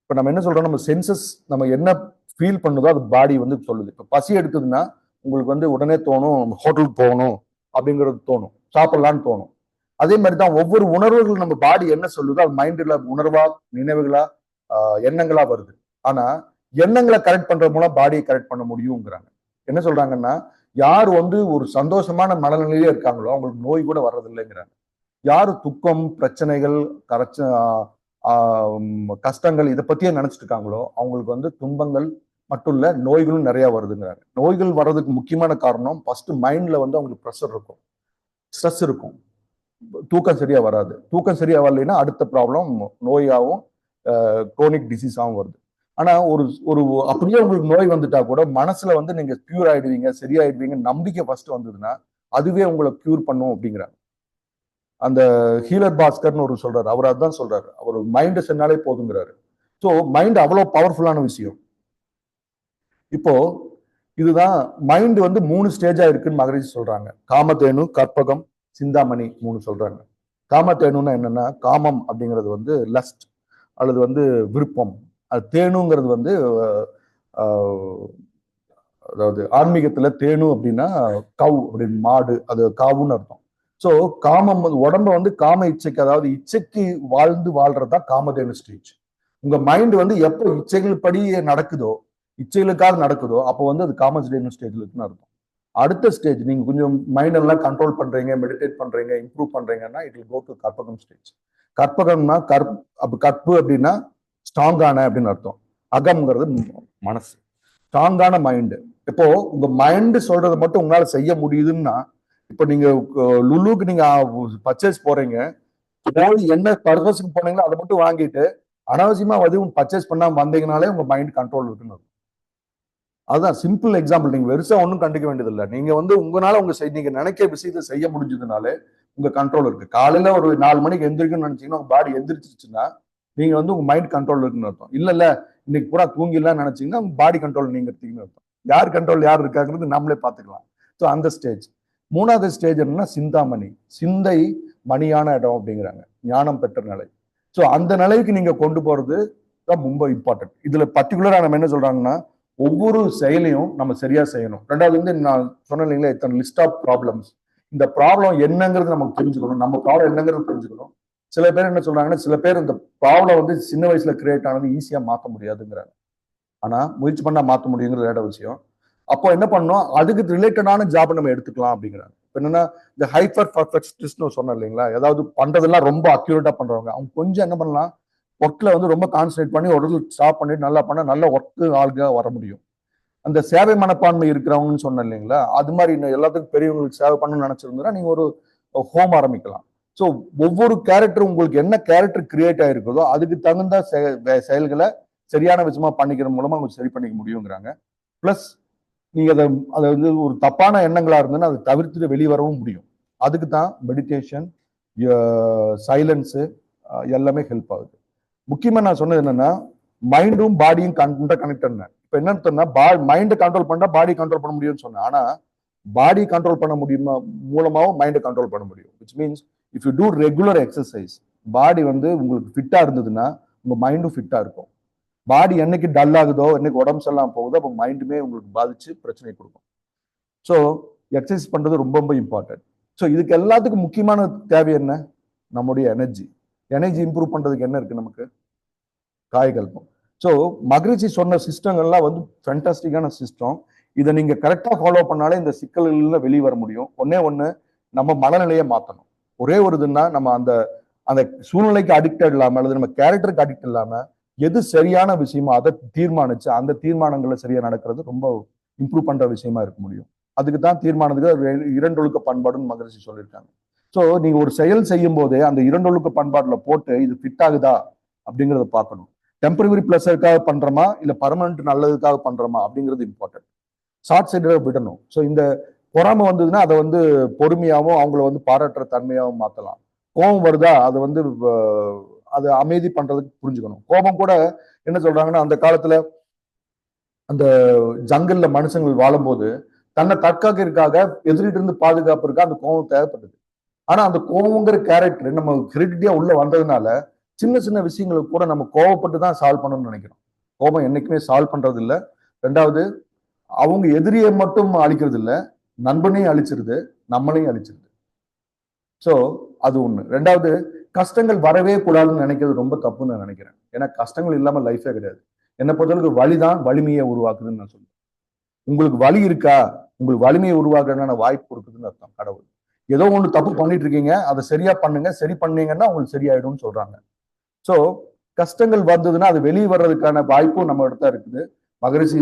இப்போ நம்ம என்ன சொல்றோம், நம்ம சென்சஸ் நம்ம என்ன ஃபீல் பண்ணுதோ அது பாடி வந்து சொல்லுது. இப்போ பசி எடுக்குதுன்னா உங்களுக்கு வந்து உடனே தோணும் ஹோட்டலுக்கு போகணும் அப்படிங்கிறது தோணும், சாப்பிடலான்னு தோணும். அதே மாதிரி தான் ஒவ்வொரு உணர்வுகள் நம்ம பாடி என்ன சொல்லுதோ அது மைண்ட்ல உணர்வா, நினைவுகளா, எண்ணங்களா வருது. ஆனா எண்ணங்களை கரெக்ட் பண்றது மூலம் பாடியை கரெக்ட் பண்ண முடியுங்கிறாங்க. என்ன சொல்றாங்கன்னா, யார் வந்து ஒரு சந்தோஷமான மனநிலையிலே இருக்காங்களோ அவங்களுக்கு நோய் கூட வர்றதில்லைங்கிறாங்க. யாரு துக்கம், பிரச்சனைகள், கஷ்டங்கள் இதை பத்தியே நினைச்சிட்டு இருக்காங்களோ அவங்களுக்கு வந்து துன்பங்கள் மட்டும் இல்ல நோய்களும் நிறைய வருதுங்கிறாங்க. நோய்கள் வர்றதுக்கு முக்கியமான காரணம் ஃபர்ஸ்ட் மைண்ட்ல வந்து அவங்களுக்கு ப்ரெஷர் இருக்கும், ஸ்ட்ரெஸ் இருக்கும், தூக்கம் சரியா வராது. தூக்கம் சரியா வரலைன்னா அடுத்த ப்ராப்ளம் நோயாகவும் குரோனிக் டிசீஸாகவும் வருது. ஆனா ஒரு ஒரு அப்படியே உங்களுக்கு நோய் வந்துட்டா கூட மனசுல வந்து நீங்க கியூர் ஆயிடுவீங்க, சரியாயிடுவீங்க நம்பிக்கை ஃபர்ஸ்ட் வந்ததுன்னா அதுவே உங்களை கியூர் பண்ணும் அப்படிங்கிறாங்க. அந்த ஹீலர் பாஸ்கர்னு ஒரு சொல்றாரு, அவர் அதான் சொல்றாரு, அவர் மைண்ட் சொன்னாலே போதுங்கிறாரு. ஸோ மைண்ட் அவ்வளவு பவர்ஃபுல்லான விஷயம். இப்போ இதுதான் மைண்ட் வந்து 3 ஸ்டேஜா இருக்குன்னு மகரிஷி சொல்றாங்க. காமதேனு, கற்பகம், சிந்தாமணி 3 சொல்றாங்க. காமதேனுன்னா என்னன்னா, காமம் அப்படிங்கிறது வந்து லஸ்ட் அல்லது வந்து விருப்பம். அது தேனுங்கிறது வந்து அதாவது ஆன்மீகத்துல தேனு அப்படின்னா கவ் அப்படின்னு மாடு, அது காவுன்னு அர்த்தம். ஸோ காமம் உடம்ப வந்து காம இச்சைக்கு, அதாவது இச்சைக்கு வாழ்றதுதான் காமதேனு ஸ்டேஜ். உங்க மைண்ட் வந்து எப்போ இச்சைகள் படி நடக்குதோ, இச்சைகளுக்காக நடக்குதோ அப்போ வந்து அது காமதேனு ஸ்டேஜ்ல இருக்குன்னு அர்த்தம். அடுத்த ஸ்டேஜ் நீங்க கொஞ்சம் மைண்ட் எல்லாம் கண்ட்ரோல் பண்றீங்க, மெடிடேட் பண்றீங்க, இம்ப்ரூவ் பண்றீங்கன்னா இட் வில் கோ டு கற்பகம் ஸ்டேஜ். கற்பகம்னா கற்பு அப்படின்னா ஸ்ட்ராங்கான அப்படின்னு அர்த்தம். அகம்ங்கிறது மனசு, ஸ்ட்ராங்கான மைண்டு. இப்போ உங்க மைண்ட் சொல்றதை மட்டும் உங்களால செய்ய முடியுதுன்னா, இப்போ நீங்க லுலுக்கு நீங்க பர்ச்சேஸ் போறீங்க, ஏதாவது என்ன பர்பஸ்க்கு போனீங்களோ அதை மட்டும் வாங்கிட்டு அனாவசியமா எதுவும் பர்ச்சேஸ் பண்ணாம வந்தீங்கனாலே உங்க மைண்ட் கண்ட்ரோல் இருக்குன்னு. அதுதான் சிம்பிள் எக்ஸாம்பிள். நீங்க பெருசா ஒன்றும் கண்டுக்க வேண்டியதில்லை. நீங்க வந்து உங்களால நீங்க நினைக்கிற விஷயத்தை செய்ய முடிஞ்சதுனாலே உங்க கண்ட்ரோல் இருக்கு. காலையில ஒரு 4 மணிக்கு எந்திரிக்கணும்னு நினைச்சீங்கன்னா உங்க பாடி எந்திரிச்சிச்சுன்னா நீங்க வந்து உங்க மைண்ட் கண்ட்ரோல் இருக்குன்னு அர்த்தம். இல்ல இன்னைக்கு பூரா தூங்கிடலாம் நினைச்சீங்கன்னா உங்க பாடி கண்ட்ரோல் நீங்க இருக்கீங்கன்னு அர்த்தம். யார் கண்ட்ரோல் யார் இருக்காங்கிறது நம்மளே பார்த்துக்கலாம். ஸோ அந்த ஸ்டேஜ். 3வது ஸ்டேஜ் என்னன்னா சிந்தாமணி, சிந்தை மணியான இடம் அப்படிங்கிறாங்க, ஞானம் பெற்ற நிலை. ஸோ அந்த நிலைக்கு நீங்க கொண்டு போறது தான் ரொம்ப இம்பார்ட்டன்ட். இதுல பர்டிகுலரா நம்ம என்ன சொல்றாங்கன்னா, ஒவ்வொரு செயலையும் நம்ம சரியா செய்யணும். ரெண்டாவது வந்து நான் சொன்னேன் இல்லைங்களா, இத்தனை லிஸ்ட் ஆஃப் ப்ராப்ளம்ஸ். இந்த ப்ராப்ளம் என்னங்கிறது நமக்கு தெரிஞ்சுக்கணும், நம்ம ப்ராப்ளம் என்னங்கிறது தெரிஞ்சுக்கணும். சில பேர் என்ன சொல்றாங்கன்னா, சில பேர் இந்த ப்ராப்ளம் வந்து சின்ன வயசுல கிரியேட் ஆனது ஈஸியா மாற்ற முடியாதுங்கிறாங்க. ஆனா முயற்சி பண்ணா மாற்ற முடியுங்கிறது வேற விஷயம். அப்போ என்ன பண்ணணும், அதுக்கு ரிலேட்டடான ஜாப் நம்ம எடுத்துக்கலாம் அப்படிங்கிறாங்க. என்னன்னா இந்த ஹைப்பர் பர்ஃபெக்ஷனிஸ்ட் சொன்னேன் இல்லைங்களா, ஏதாவது பண்றதெல்லாம் ரொம்ப அக்யூரேட்டா பண்றவங்க, அவங்க கொஞ்சம் என்ன பண்ணலாம், ஒர்க்ல வந்து ரொம்ப கான்சன்ட்ரேட் பண்ணி ஒரு ஸ்டாப் பண்ணிட்டு நல்லா பண்ண நல்ல ஒர்க் ஆளுங்க வர முடியும். அந்த சேவை மனப்பான்மை இருக்கிறவங்கன்னு சொன்னேன் இல்லைங்களா, அது மாதிரி எல்லாத்துக்கும் பெரியவங்களுக்கு சேவை பண்ணணும்னு நினைச்சிருந்தா நீங்க ஒரு ஹோம் ஆரம்பிக்கலாம். ஸோ ஒவ்வொரு கேரக்டர் உங்களுக்கு என்ன கேரக்டர் கிரியேட் ஆயிருக்குதோ அதுக்கு தகுந்த செயல்களை சரியான விஷயமா பண்ணிக்கிற மூலமா உங்களுக்கு சரி பண்ணிக்க முடியுங்கிறாங்க. பிளஸ் நீங்க அதை வந்து ஒரு தப்பான எண்ணங்களா இருந்ததுன்னா அதை தவிர்த்துட்டு வெளியே வரவும் முடியும். அதுக்கு தான் மெடிடேஷன், சைலன்ஸு எல்லாமே ஹெல்ப் ஆகுது. முக்கியமா நான் சொன்னது என்னன்னா, மைண்டும் பாடியும் கனெக்ட். இப்ப என்ன மைண்டை கண்ட்ரோல் பண்ணா பாடி கண்ட்ரோல் பண்ண முடியும்னு சொன்னேன். ஆனா பாடி கண்ட்ரோல் பண்ண முடியுமா மூலமாவும் மைண்டை கண்ட்ரோல் பண்ண முடியும். Which means if you do regular exercise, body வந்து உங்களுக்கு ஃபிட்டா இருந்ததுன்னா உங்க மைண்டும் ஃபிட்டா இருக்கும். பாடி என்னைக்கு டல் ஆகுதோ, என்னைக்கு உடம்பு சரியில்லாம போகுதோ, அப்போ மைண்டுமே உங்களுக்கு பாதிச்சு பிரச்சனை கொடுக்கும். ஸோ எக்ஸசைஸ் பண்றது ரொம்ப ரொம்ப இம்பார்ட்டன்ட். ஸோ இதுக்கு எல்லாத்துக்கும் முக்கியமான தேவை என்ன, நம்முடைய எனர்ஜி இம்ப்ரூவ் பண்றதுக்கு என்ன இருக்கு நமக்கு, காயகல்பம். ஸோ மகரிஷி சொன்ன சிஸ்டங்கள்லாம் வந்து ஃபேண்டாஸ்டிக்கான சிஸ்டம். இதை நீங்க கரெக்டா ஃபாலோ பண்ணாலே இந்த சிக்கல்கள்ல வெளியே வர முடியும். ஒண்ணு நம்ம மனநிலையை மாற்றணும். ஒரே ஒரு இதுன்னா நம்ம அந்த அந்த சூழ்நிலைக்கு அடிக்டட் இல்லாம அல்லது நம்ம கேரக்டருக்கு அடிக்ட் இல்லாம எது சரியான விஷயமோ அதை தீர்மானிச்சு அந்த தீர்மானங்களை சரியா நடக்கிறது ரொம்ப இம்ப்ரூவ் பண்ற விஷயமா இருக்க முடியும். அதுக்கு தான் தீர்மானத்துக்கு 2 ஒழுக்க பண்பாடுன்னு மகரிஷி சொல்லியிருக்காங்க. ஸோ நீங்க ஒரு செயல் செய்யும் போதே அந்த 2 ஒழுக்க பண்பாடுல போட்டு இது ஃபிட் ஆகுதா அப்படிங்கிறத பார்க்கணும். டெம்பரரி பிளஸருக்காக பண்றோமா இல்ல பர்மனன்ட் நல்லதுக்காக பண்றோமா அப்படிங்கிறது இம்பார்ட்டன்ட். ஷார்ட் சைடா விடணும். ஸோ இந்த பொறாமை வந்ததுன்னா அதை வந்து பொறுமையாகவும் அவங்கள வந்து பாராட்டுற தன்மையாகவும் மாற்றலாம். கோபம் வருதா அதை வந்து அதை அமைதி பண்றதுக்கு புரிஞ்சுக்கணும். கோபம் கூட என்ன சொல்றாங்கன்னா, அந்த காலத்துல அந்த ஜங்கல்ல மனுஷங்கள் வாழும்போது தன்னை தற்காக்கிறதுக்காக எதிரிட்டு இருந்து பாதுகாப்புக்காக அந்த கோபம் தேவைப்படுது. ஆனா அந்த கோபங்கிற கேரக்டர் நம்ம ஹெரிடிட்டியா உள்ள வந்ததுனால சின்ன சின்ன விஷயங்களுக்கு கூட நம்ம கோவப்பட்டு தான் சால்வ் பண்ணணும்னு நினைக்கிறோம். கோபம் என்னைக்குமே சால்வ் பண்றது இல்ல. ரெண்டாவது, அவங்க எதிரியை மட்டும் அழிக்கிறது இல்ல, நண்பனையும் அழிச்சிருது, நம்மளையும் அழிச்சிருது. சோ அது ஒண்ணு. ரெண்டாவது, கஷ்டங்கள் வரவே கூடாதுன்னு நினைக்கிறது ரொம்ப தப்புன்னு நான் நினைக்கிறேன். ஏன்னா கஷ்டங்கள் இல்லாம லைஃபே கிடையாது. என்னை பொறுத்தளவுக்கு வலிதான் வலிமையை உருவாக்குதுன்னு நான் சொல்லுவேன். உங்களுக்கு வலி இருக்கா, உங்களுக்கு வலிமையை உருவாக்குறதுக்கான வாய்ப்பு கொடுக்குதுன்னு அர்த்தம் கடவுள். ஏதோ ஒண்ணு தப்பு பண்ணிட்டு இருக்கீங்க, அதை சரியா பண்ணுங்க, சரி பண்ணீங்கன்னா உங்களுக்கு சரியாயிடும்னு சொல்றாங்க. சோ கஷ்டங்கள் வந்ததுன்னா அது வெளியே வர்றதுக்கான வாய்ப்பும் நம்ம இடத்த இருக்குது. மகரிஷி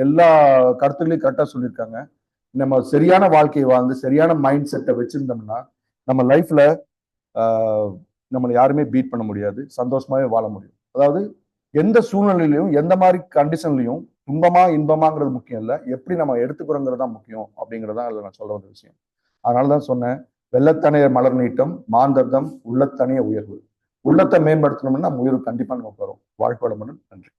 எல்லா கருத்துக்களையும் கரெக்டா சொல்லியிருக்காங்க. நம்ம சரியான வாழ்க்கையை வாழ்ந்து சரியான மைண்ட் செட்டை வச்சிருந்தோம்னா நம்ம லைஃப்ல நம்மளை யாருமே பீட் பண்ண முடியாது, சந்தோஷமாவே வாழ முடியும். அதாவது எந்த சூழ்நிலையிலையும் எந்த மாதிரி கண்டிஷன்லையும் துன்பமா இன்பமாங்கிறது முக்கியம் இல்லை, எப்படி நம்ம எடுத்துக்கிறோங்கிறது தான் முக்கியம் அப்படிங்கிறதான் அதில் நான் சொல்ல வந்த விஷயம். அதனாலதான் சொன்னேன், வெள்ளத்தனைய மலர் நீட்டம் மாந்தர்தம் உள்ளத்தனைய உயர்வு. உள்ளத்தை மேம்படுத்தணும்னா நம்ம உயர்வு கண்டிப்பா நமக்கு வரும். வாழ்க்கை வளமுடன். நன்றி.